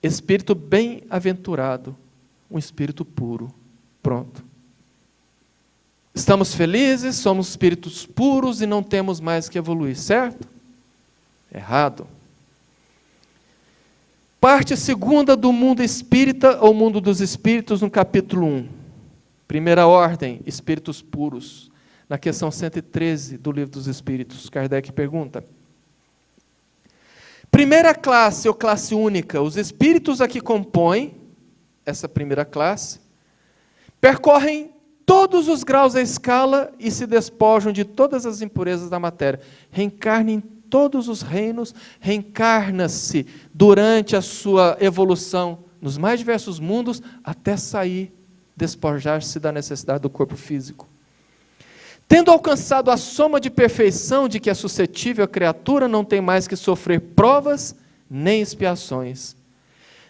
espírito bem-aventurado, um espírito puro. Pronto. Estamos felizes, somos espíritos puros e não temos mais que evoluir, certo? Errado. Parte segunda do mundo espírita ou mundo dos espíritos, no capítulo 1. Primeira ordem, espíritos puros. Na questão 113 do Livro dos Espíritos, Kardec pergunta: primeira classe ou classe única, os espíritos a que compõem essa primeira classe, percorrem todos os graus da escala e se despojam de todas as impurezas da matéria. Reencarna em todos os reinos, reencarna-se durante a sua evolução nos mais diversos mundos, até sair, despojar-se da necessidade do corpo físico. Tendo alcançado a soma de perfeição de que é suscetível a criatura, não tem mais que sofrer provas nem expiações.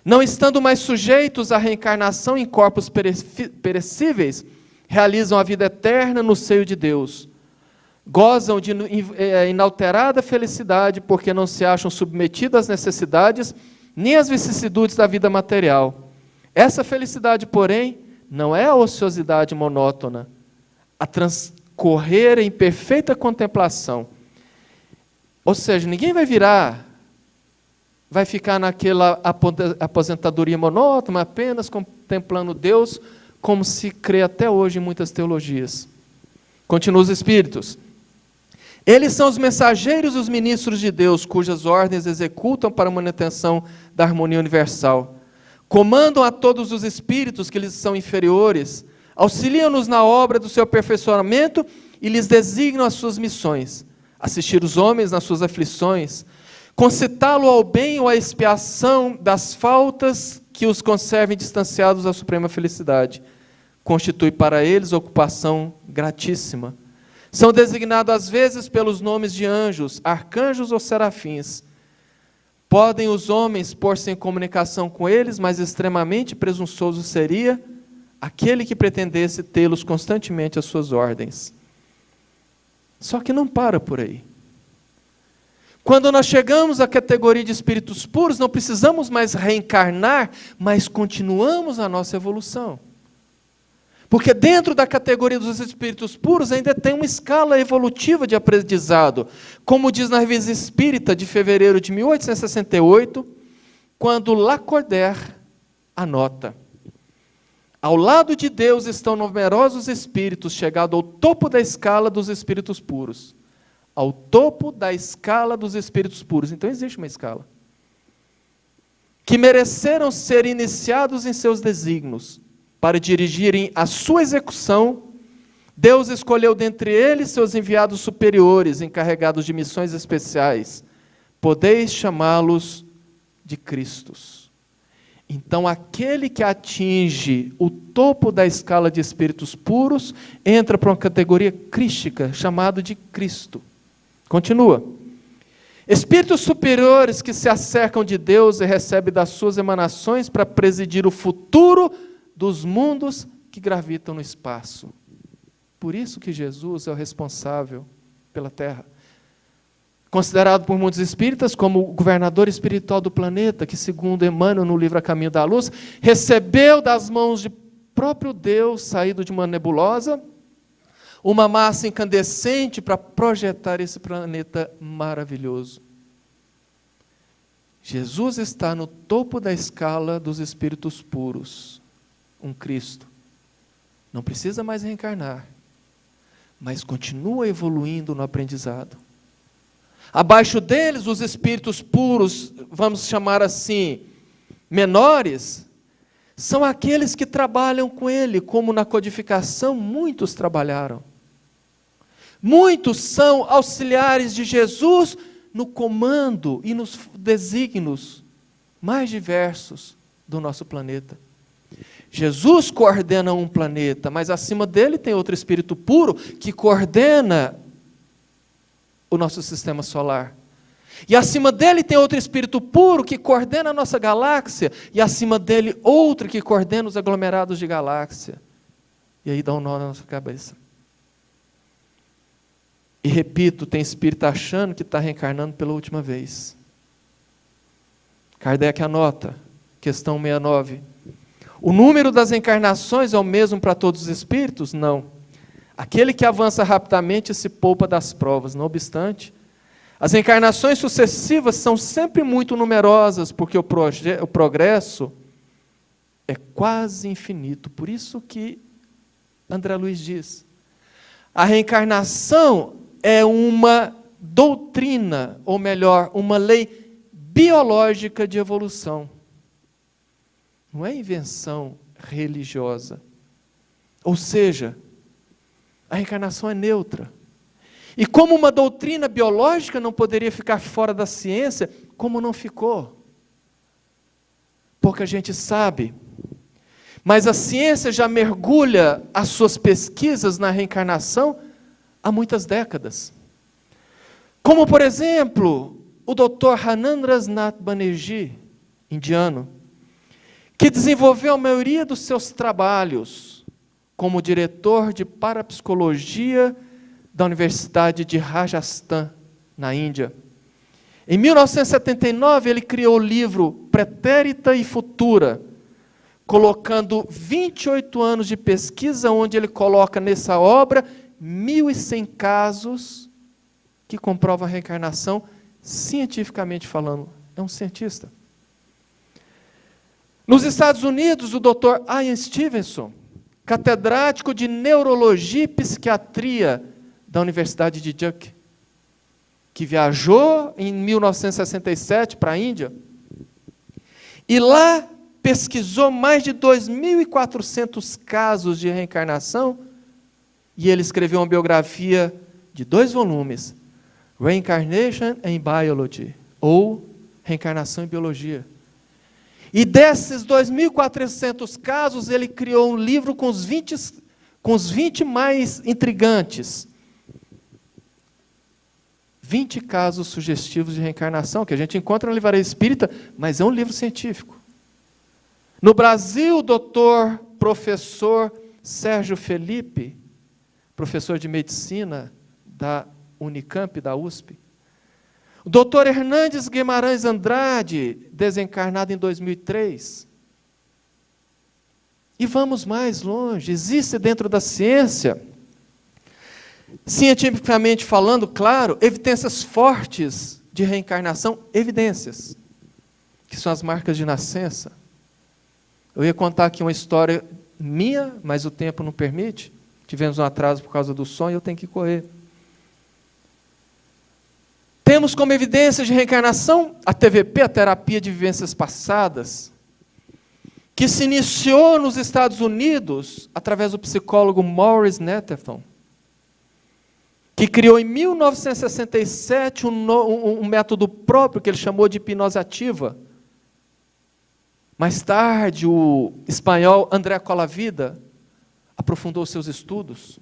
Não estando mais sujeitos à reencarnação em corpos perecíveis, realizam a vida eterna no seio de Deus. Gozam de inalterada felicidade, porque não se acham submetidos às necessidades nem às vicissitudes da vida material. Essa felicidade, porém, não é a ociosidade monótona, a transcorrer em perfeita contemplação. Ou seja, ninguém vai ficar naquela aposentadoria monótona, apenas contemplando Deus, como se crê até hoje em muitas teologias. Continua os espíritos. Eles são os mensageiros e os ministros de Deus, cujas ordens executam para a manutenção da harmonia universal. Comandam a todos os espíritos que lhes são inferiores, auxiliam-nos na obra do seu aperfeiçoamento e lhes designam as suas missões: assistir os homens nas suas aflições, concitá-lo ao bem ou à expiação das faltas que os conservem distanciados da suprema felicidade. Constitui para eles ocupação gratíssima. São designados às vezes pelos nomes de anjos, arcanjos ou serafins. Podem os homens pôr-se em comunicação com eles, mas extremamente presunçoso seria aquele que pretendesse tê-los constantemente às suas ordens. Só que não para por aí. Quando nós chegamos à categoria de espíritos puros, não precisamos mais reencarnar, mas continuamos a nossa evolução. Porque dentro da categoria dos espíritos puros ainda tem uma escala evolutiva de aprendizado. Como diz na Revista Espírita de fevereiro de 1868, quando Lacordaire anota: ao lado de Deus estão numerosos espíritos chegados ao topo da escala dos espíritos puros. Ao topo da escala dos espíritos puros. Então existe uma escala. Que mereceram ser iniciados em seus desígnios. Para dirigirem a sua execução, Deus escolheu dentre eles seus enviados superiores, encarregados de missões especiais. Podeis chamá-los de Cristos. Então, aquele que atinge o topo da escala de espíritos puros, entra para uma categoria crística, chamado de Cristo. Continua. Espíritos superiores que se acercam de Deus e recebem das suas emanações para presidir o futuro dos mundos que gravitam no espaço. Por isso que Jesus é o responsável pela Terra. Considerado por muitos espíritas como o governador espiritual do planeta, que, segundo Emmanuel no livro A Caminho da Luz, recebeu das mãos de próprio Deus, saído de uma nebulosa, uma massa incandescente para projetar esse planeta maravilhoso. Jesus está no topo da escala dos espíritos puros, um Cristo. Não precisa mais reencarnar, mas continua evoluindo no aprendizado. Abaixo deles, os espíritos puros, vamos chamar assim, menores, são aqueles que trabalham com ele, como na codificação muitos trabalharam. Muitos são auxiliares de Jesus no comando e nos desígnios mais diversos do nosso planeta. Jesus coordena um planeta, mas acima dele tem outro espírito puro que coordena o nosso sistema solar. E acima dele tem outro espírito puro que coordena a nossa galáxia, e acima dele outro que coordena os aglomerados de galáxia. E aí dá um nó na nossa cabeça. E repito, tem espírito achando que está reencarnando pela última vez. Kardec anota, questão 69. O número das encarnações é o mesmo para todos os espíritos? Não. Aquele que avança rapidamente se poupa das provas. Não obstante, As reencarnações sucessivas são sempre muito numerosas, porque o progresso é quase infinito. Por isso que André Luiz diz, a reencarnação é uma doutrina, ou melhor, uma lei biológica de evolução. Não é invenção religiosa. Ou seja, a reencarnação é neutra. E como uma doutrina biológica não poderia ficar fora da ciência, como não ficou? Pouca gente sabe. Mas a ciência já mergulha as suas pesquisas na reencarnação há muitas décadas. Como, por exemplo, o Dr. Anandranath Banerjee, indiano, que desenvolveu a maioria dos seus trabalhos como diretor de parapsicologia da Universidade de Rajasthan, na Índia. Em 1979, ele criou o livro Pretérita e Futura, colocando 28 anos de pesquisa, onde ele coloca nessa obra 1.100 casos que comprovam a reencarnação, cientificamente falando. É um cientista. Nos Estados Unidos, o Dr. Ian Stevenson, catedrático de Neurologia e Psiquiatria da Universidade de Duke, que viajou em 1967 para a Índia, e lá pesquisou mais de 2.400 casos de reencarnação, e ele escreveu uma biografia de 2 volumes, Reincarnation in Biology, ou Reencarnação em Biologia. E desses 2.400 casos, ele criou um livro com os 20 mais intrigantes. 20 casos sugestivos de reencarnação, que a gente encontra na Livraria Espírita, mas é um livro científico. No Brasil, o doutor professor Sérgio Felipe, professor de medicina da Unicamp, da USP. O doutor Hernandes Guimarães Andrade, desencarnado em 2003. E vamos mais longe, existe dentro da ciência, cientificamente falando, claro, evidências fortes de reencarnação, evidências, que são as marcas de nascença. Eu ia contar aqui uma história minha, mas o tempo não permite. Tivemos um atraso por causa do som e eu tenho que correr. Temos como evidência de reencarnação a TVP, a Terapia de Vivências Passadas, que se iniciou nos Estados Unidos através do psicólogo Maurice Netterton, que criou em 1967 um método próprio que ele chamou de hipnose ativa. Mais tarde, o espanhol André Colavida aprofundou seus estudos.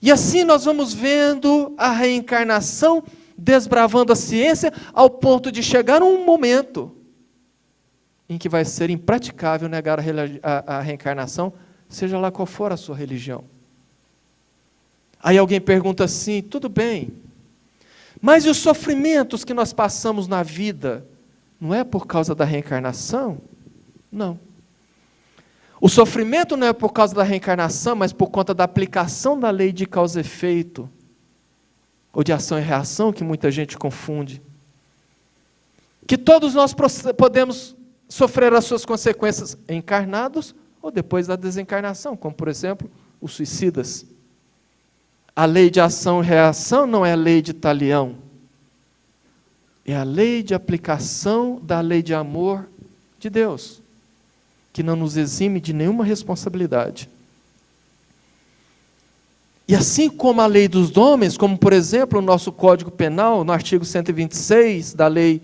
E assim nós vamos vendo a reencarnação desbravando a ciência ao ponto de chegar um momento em que vai ser impraticável negar a reencarnação, seja lá qual for a sua religião. Aí alguém pergunta assim, tudo bem, mas e os sofrimentos que nós passamos na vida, não é por causa da reencarnação? Não. O sofrimento não é por causa da reencarnação, mas por conta da aplicação da lei de causa e efeito, ou de ação e reação, que muita gente confunde. Que todos nós podemos sofrer as suas consequências encarnados ou depois da desencarnação, como, por exemplo, os suicidas. A lei de ação e reação não é a lei de Talião. É a lei de aplicação da lei de amor de Deus, que não nos exime de nenhuma responsabilidade. E assim como a lei dos homens, como por exemplo o nosso Código Penal, no artigo 126 da lei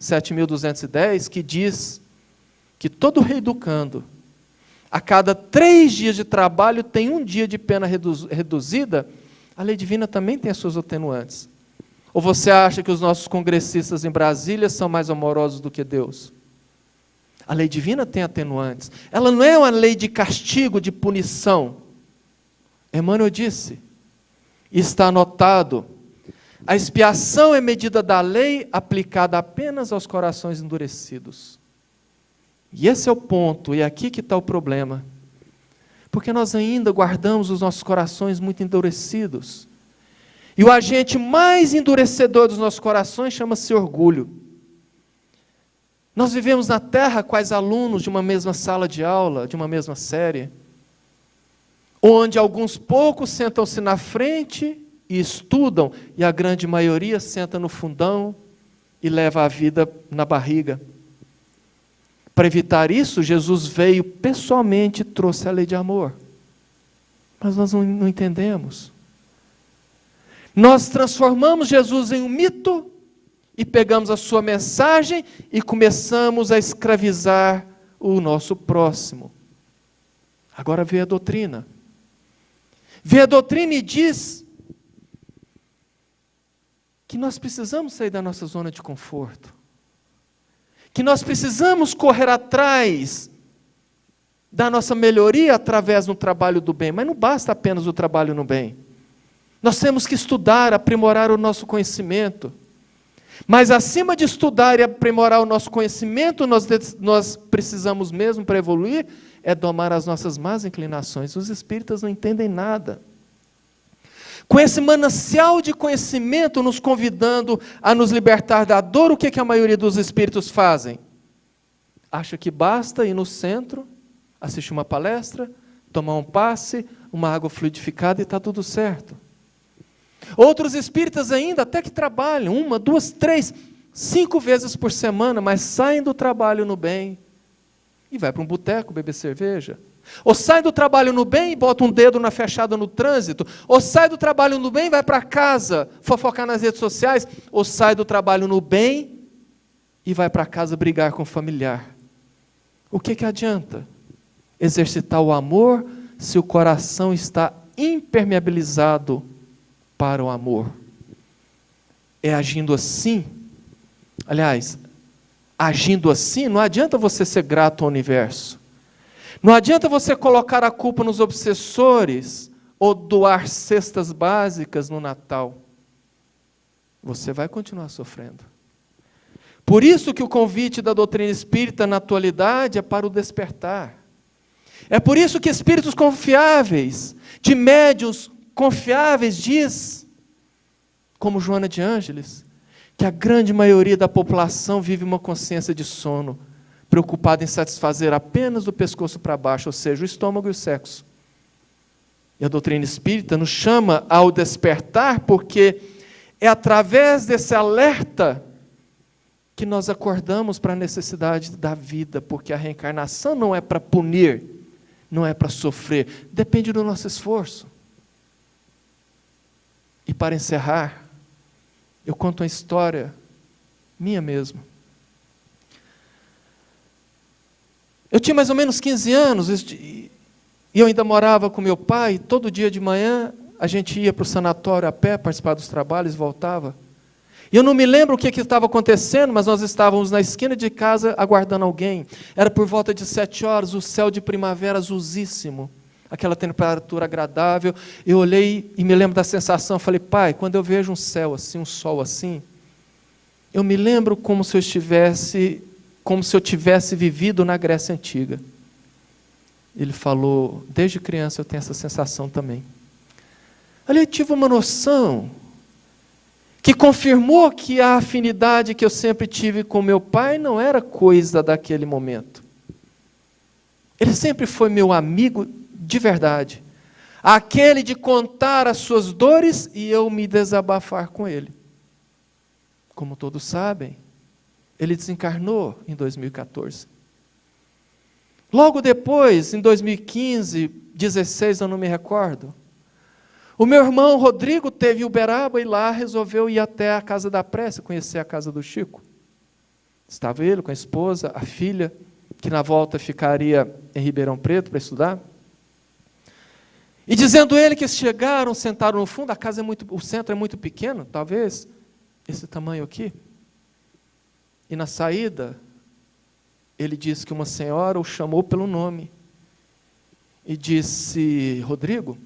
7.210, que diz que todo reeducando, a cada 3 dias de trabalho tem 1 dia de pena reduzida, a lei divina também tem as suas atenuantes. Ou você acha que os nossos congressistas em Brasília são mais amorosos do que Deus? A lei divina tem atenuantes. Ela não é uma lei de castigo, de punição. Emmanuel disse, e está anotado, a expiação é medida da lei aplicada apenas aos corações endurecidos. E esse é o ponto, e é aqui que está o problema. Porque nós ainda guardamos os nossos corações muito endurecidos. E o agente mais endurecedor dos nossos corações chama-se orgulho. Nós vivemos na Terra quais alunos de uma mesma sala de aula, de uma mesma série, onde alguns poucos sentam-se na frente e estudam, e a grande maioria senta no fundão e leva a vida na barriga. Para evitar isso, Jesus veio pessoalmente e trouxe a lei de amor. Mas nós não entendemos. Nós transformamos Jesus em um mito e pegamos a sua mensagem e começamos a escravizar o nosso próximo. Agora vê a doutrina. Vê a doutrina e diz que nós precisamos sair da nossa zona de conforto. Que nós precisamos correr atrás da nossa melhoria através do trabalho do bem. Mas não basta apenas o trabalho no bem. Nós temos que estudar, aprimorar o nosso conhecimento. Mas acima de estudar e aprimorar o nosso conhecimento, nós precisamos mesmo, para evoluir, é domar as nossas más inclinações. Os espíritas não entendem nada. Com esse manancial de conhecimento nos convidando a nos libertar da dor, o que a maioria dos espíritos fazem? Acha que basta ir no centro, assistir uma palestra, tomar um passe, uma água fluidificada e está tudo certo. Outros espíritas ainda, até que trabalham 1, 2, 3, 5 vezes por semana, mas saem do trabalho no bem e vai para um boteco beber cerveja. Ou sai do trabalho no bem e bota um dedo na fechada no trânsito. Ou sai do trabalho no bem e vai para casa fofocar nas redes sociais. Ou sai do trabalho no bem e vai para casa brigar com o familiar. O que adianta exercitar o amor se o coração está impermeabilizado para o amor? É agindo assim. Aliás, agindo assim, não adianta você ser grato ao universo. Não adianta você colocar a culpa nos obsessores ou doar cestas básicas no Natal. Você vai continuar sofrendo. Por isso que o convite da doutrina espírita na atualidade é para o despertar. É por isso que espíritos confiáveis, de médiuns confiáveis, diz, como Joana de Ângeles, que a grande maioria da população vive uma consciência de sono, preocupada em satisfazer apenas do pescoço para baixo, ou seja, o estômago e o sexo. E a doutrina espírita nos chama ao despertar, porque é através desse alerta que nós acordamos para a necessidade da vida, porque a reencarnação não é para punir, não é para sofrer, depende do nosso esforço. E para encerrar, eu conto uma história minha mesmo. Eu tinha mais ou menos 15 anos, e eu ainda morava com meu pai. Todo dia de manhã, a gente ia para o sanatório a pé, participar dos trabalhos, voltava. E eu não me lembro o que estava acontecendo, mas nós estávamos na esquina de casa, aguardando alguém. Era por volta de 7 horas, o céu de primavera azulzíssimo, aquela temperatura agradável. Eu olhei e me lembro da sensação, falei, pai, quando eu vejo um céu assim, um sol assim, eu me lembro como se eu tivesse vivido na Grécia Antiga. Ele falou, desde criança eu tenho essa sensação também. Ali eu tive uma noção que confirmou que a afinidade que eu sempre tive com meu pai não era coisa daquele momento. Ele sempre foi meu amigo de verdade. Aquele de contar as suas dores e eu me desabafar com ele. Como todos sabem, ele desencarnou em 2014. Logo depois, em 2015, 16, eu não me recordo, o meu irmão Rodrigo teve Uberaba e lá resolveu ir até a Casa da Prece, conhecer a casa do Chico. Estava ele com a esposa, a filha, que na volta ficaria em Ribeirão Preto para estudar. E dizendo ele que chegaram, sentaram no fundo, o centro é muito pequeno, talvez esse tamanho aqui. E na saída, ele disse que uma senhora o chamou pelo nome e disse, Rodrigo,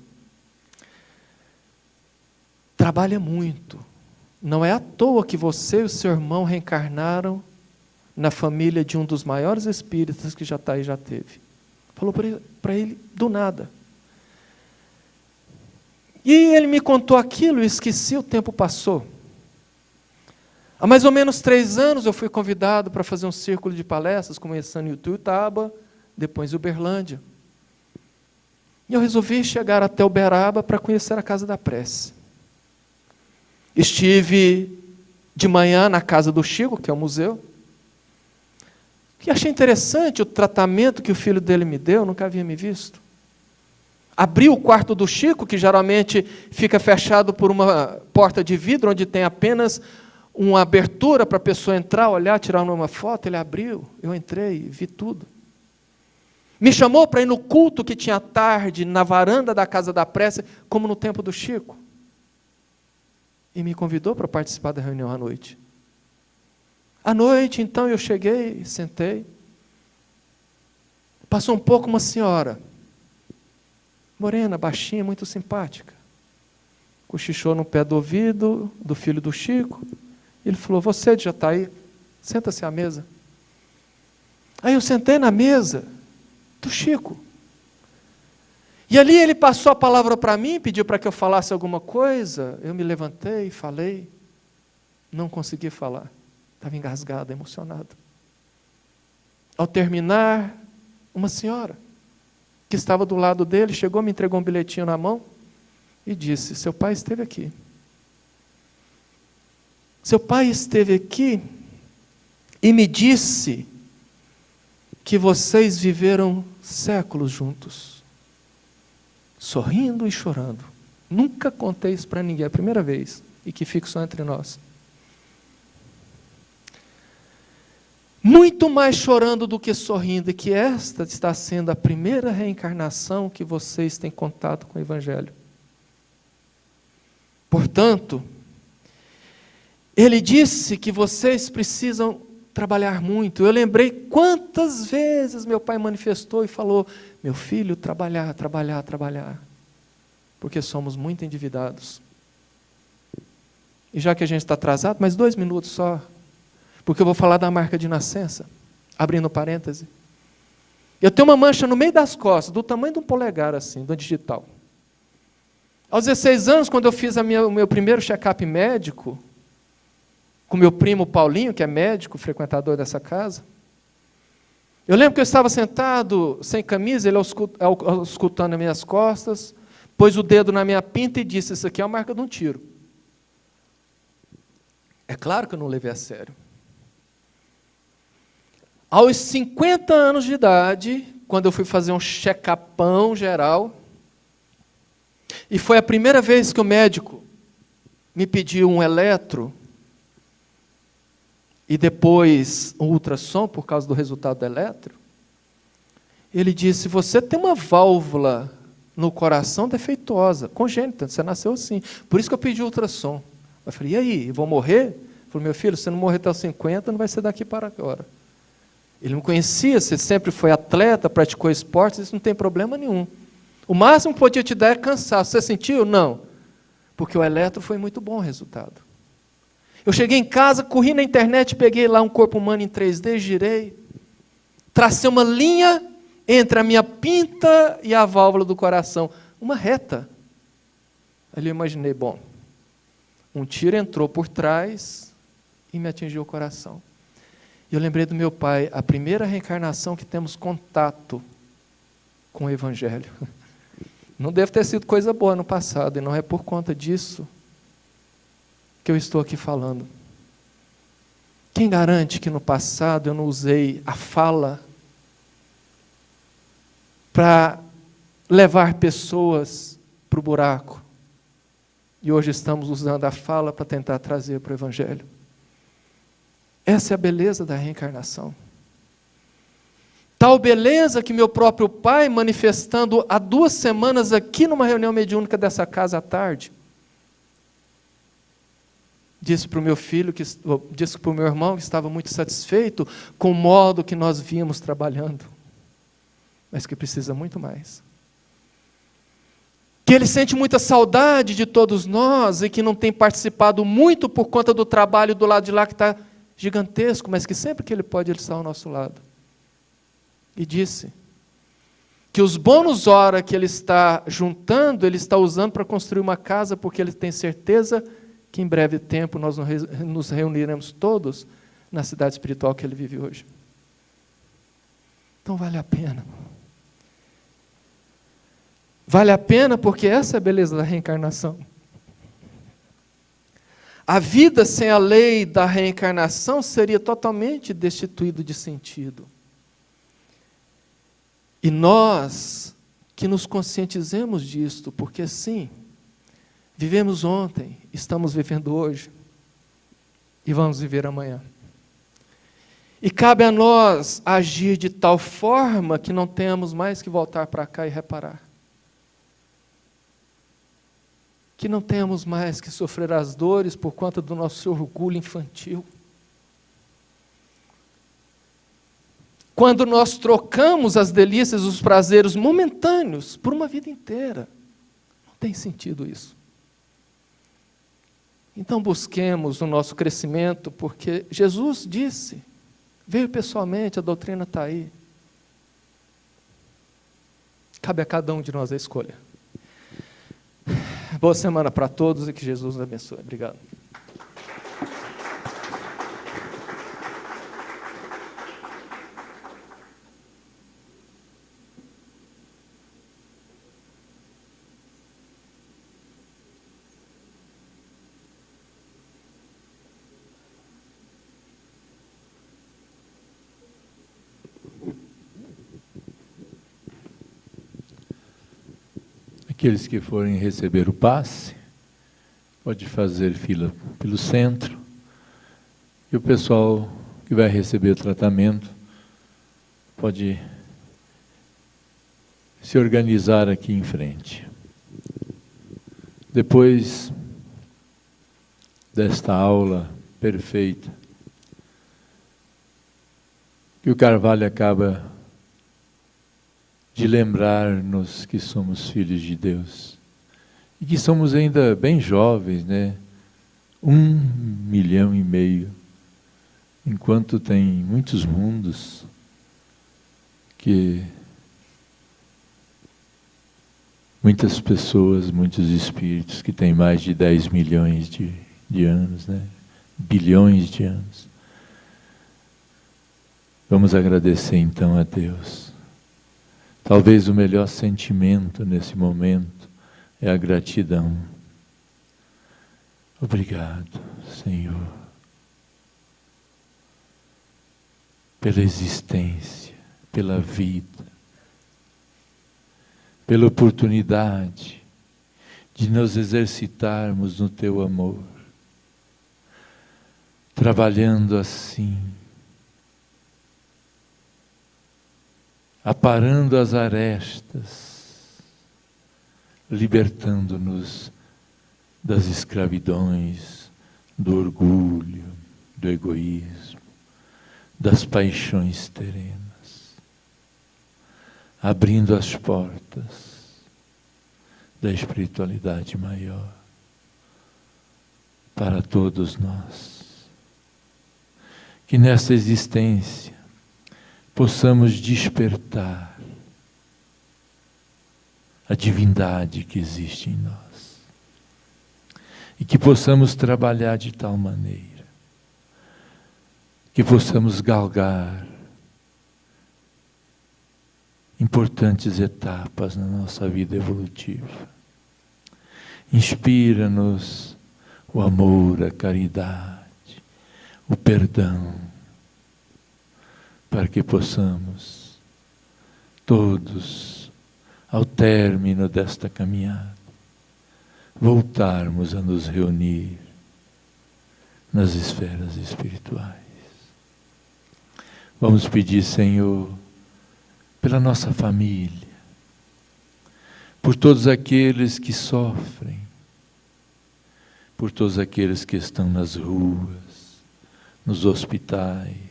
trabalha muito. Não é à toa que você e o seu irmão reencarnaram na família de um dos maiores espíritas que já está aí, já teve. Falou para ele do nada. E ele me contou aquilo e esqueci, o tempo passou. Há mais ou menos 3 anos eu fui convidado para fazer um círculo de palestras, começando em Ituiutaba, depois em Uberlândia. E eu resolvi chegar até Uberaba para conhecer a Casa da Prece. Estive de manhã na casa do Chico, que é o museu, e achei interessante o tratamento que o filho dele me deu, nunca havia me visto. Abri o quarto do Chico, que geralmente fica fechado por uma porta de vidro, onde tem apenas uma abertura para a pessoa entrar, olhar, tirar uma foto. Ele abriu, eu entrei, vi tudo. Me chamou para ir no culto que tinha à tarde, na varanda da Casa da Prece, como no tempo do Chico. E me convidou para participar da reunião à noite. À noite, então, eu cheguei, sentei. Passou um pouco uma senhora, morena, baixinha, muito simpática. Cochichou no pé do ouvido do filho do Chico. Ele falou: você já está aí? Senta-se à mesa. Aí eu sentei na mesa do Chico. E ali ele passou a palavra para mim, pediu para que eu falasse alguma coisa. Eu me levantei, falei. Não consegui falar. Estava engasgado, emocionado. Ao terminar, uma senhora que estava do lado dele chegou, me entregou um bilhetinho na mão e disse: seu pai esteve aqui. Seu pai esteve aqui e me disse que vocês viveram séculos juntos, sorrindo e chorando. Nunca contei isso para ninguém, é a primeira vez, e que fica só entre nós. Muito mais chorando do que sorrindo, e que esta está sendo a primeira reencarnação que vocês têm contato com o Evangelho. Portanto, ele disse que vocês precisam trabalhar muito. Eu lembrei quantas vezes meu pai manifestou e falou: meu filho, trabalhar, trabalhar, trabalhar, porque somos muito endividados. E já que a gente está atrasado, mais 2 minutos só, porque eu vou falar da marca de nascença, abrindo parêntese. Eu tenho uma mancha no meio das costas, do tamanho de um polegar, assim, do digital. Aos 16 anos, quando eu fiz o meu primeiro check-up médico, com meu primo Paulinho, que é médico, frequentador dessa casa, eu lembro que eu estava sentado, sem camisa, ele auscultando as minhas costas, pôs o dedo na minha pinta e disse: isso aqui é a marca de um tiro. É claro que eu não levei a sério. Aos 50 anos de idade, quando eu fui fazer um check-upão geral, e foi a primeira vez que o médico me pediu um eletro, e depois um ultrassom, por causa do resultado do eletro, ele disse: você tem uma válvula no coração defeituosa, congênita, você nasceu assim, por isso que eu pedi ultrassom. Eu falei: e aí, vou morrer? Ele falou: meu filho, se não morrer até os 50, não vai ser daqui para agora. Ele não conhecia, você sempre foi atleta, praticou esportes, isso não tem problema nenhum. O máximo que podia te dar é cansaço. Você sentiu? Não. Porque o eletro foi muito bom o resultado. Eu cheguei em casa, corri na internet, peguei lá um corpo humano em 3D, girei, tracei uma linha entre a minha pinta e a válvula do coração, uma reta. Ali eu imaginei: bom, um tiro entrou por trás e me atingiu o coração. E eu lembrei do meu pai, a primeira reencarnação que temos contato com o Evangelho. Não deve ter sido coisa boa no passado, e não é por conta disso que eu estou aqui falando. Quem garante que no passado eu não usei a fala para levar pessoas para o buraco? E hoje estamos usando a fala para tentar trazer para o Evangelho. Essa é a beleza da reencarnação. Tal beleza que meu próprio pai, manifestando há 2 semanas aqui numa reunião mediúnica dessa casa à tarde, disse para o meu filho, disse para o meu irmão que estava muito satisfeito com o modo que nós vínhamos trabalhando, mas que precisa muito mais. Que ele sente muita saudade de todos nós e que não tem participado muito por conta do trabalho do lado de lá que está gigantesco, mas que sempre que ele pode, ele está ao nosso lado. E disse que os bônus hora que ele está juntando, ele está usando para construir uma casa, porque ele tem certeza que em breve tempo nós nos reuniremos todos na cidade espiritual que ele vive hoje. Então vale a pena. Vale a pena porque essa é a beleza da reencarnação. A vida sem a lei da reencarnação seria totalmente destituída de sentido. E nós que nos conscientizemos disto, porque sim, vivemos ontem, estamos vivendo hoje e vamos viver amanhã. E cabe a nós agir de tal forma que não tenhamos mais que voltar para cá e reparar. Que não tenhamos mais que sofrer as dores por conta do nosso orgulho infantil. Quando nós trocamos as delícias, os prazeres momentâneos por uma vida inteira, não tem sentido isso. Então busquemos o nosso crescimento, porque Jesus disse, veio pessoalmente, a doutrina está aí. Cabe a cada um de nós a escolha. Boa semana para todos e que Jesus nos abençoe. Obrigado. Aqueles que forem receber o passe, pode fazer fila pelo centro. E o pessoal que vai receber o tratamento pode se organizar aqui em frente. Depois desta aula perfeita, que o Carvalho acaba de lembrar-nos que somos filhos de Deus e que somos ainda bem jovens, né? 1,5 milhão, enquanto tem muitos mundos que muitas pessoas, muitos espíritos que têm mais de 10 milhões de anos, né? Bilhões de anos. Vamos agradecer então a Deus. Talvez o melhor sentimento nesse momento é a gratidão. Obrigado, Senhor, pela existência, pela vida, pela oportunidade de nos exercitarmos no Teu amor, trabalhando assim, aparando as arestas, libertando-nos das escravidões, do orgulho, do egoísmo, das paixões terenas, abrindo as portas da espiritualidade maior para todos nós. Que nessa existência possamos despertar a divindade que existe em nós. E que possamos trabalhar de tal maneira que possamos galgar importantes etapas na nossa vida evolutiva. Inspira-nos o amor, a caridade, o perdão, para que possamos todos, ao término desta caminhada, voltarmos a nos reunir nas esferas espirituais. Vamos pedir, Senhor, pela nossa família, por todos aqueles que sofrem, por todos aqueles que estão nas ruas, nos hospitais,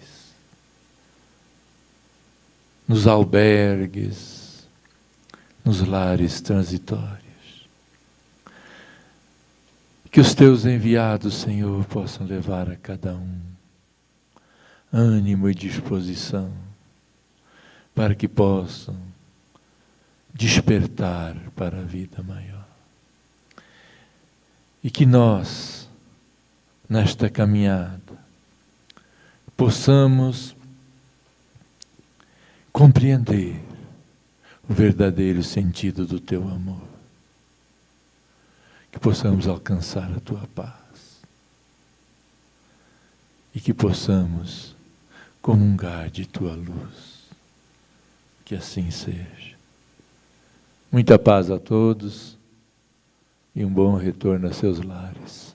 nos albergues, nos lares transitórios. Que os Teus enviados, Senhor, possam levar a cada um ânimo e disposição, para que possam despertar para a vida maior. E que nós, nesta caminhada, possamos compreender o verdadeiro sentido do teu amor. Que possamos alcançar a tua paz. E que possamos comungar de tua luz. Que assim seja. Muita paz a todos e um bom retorno a seus lares.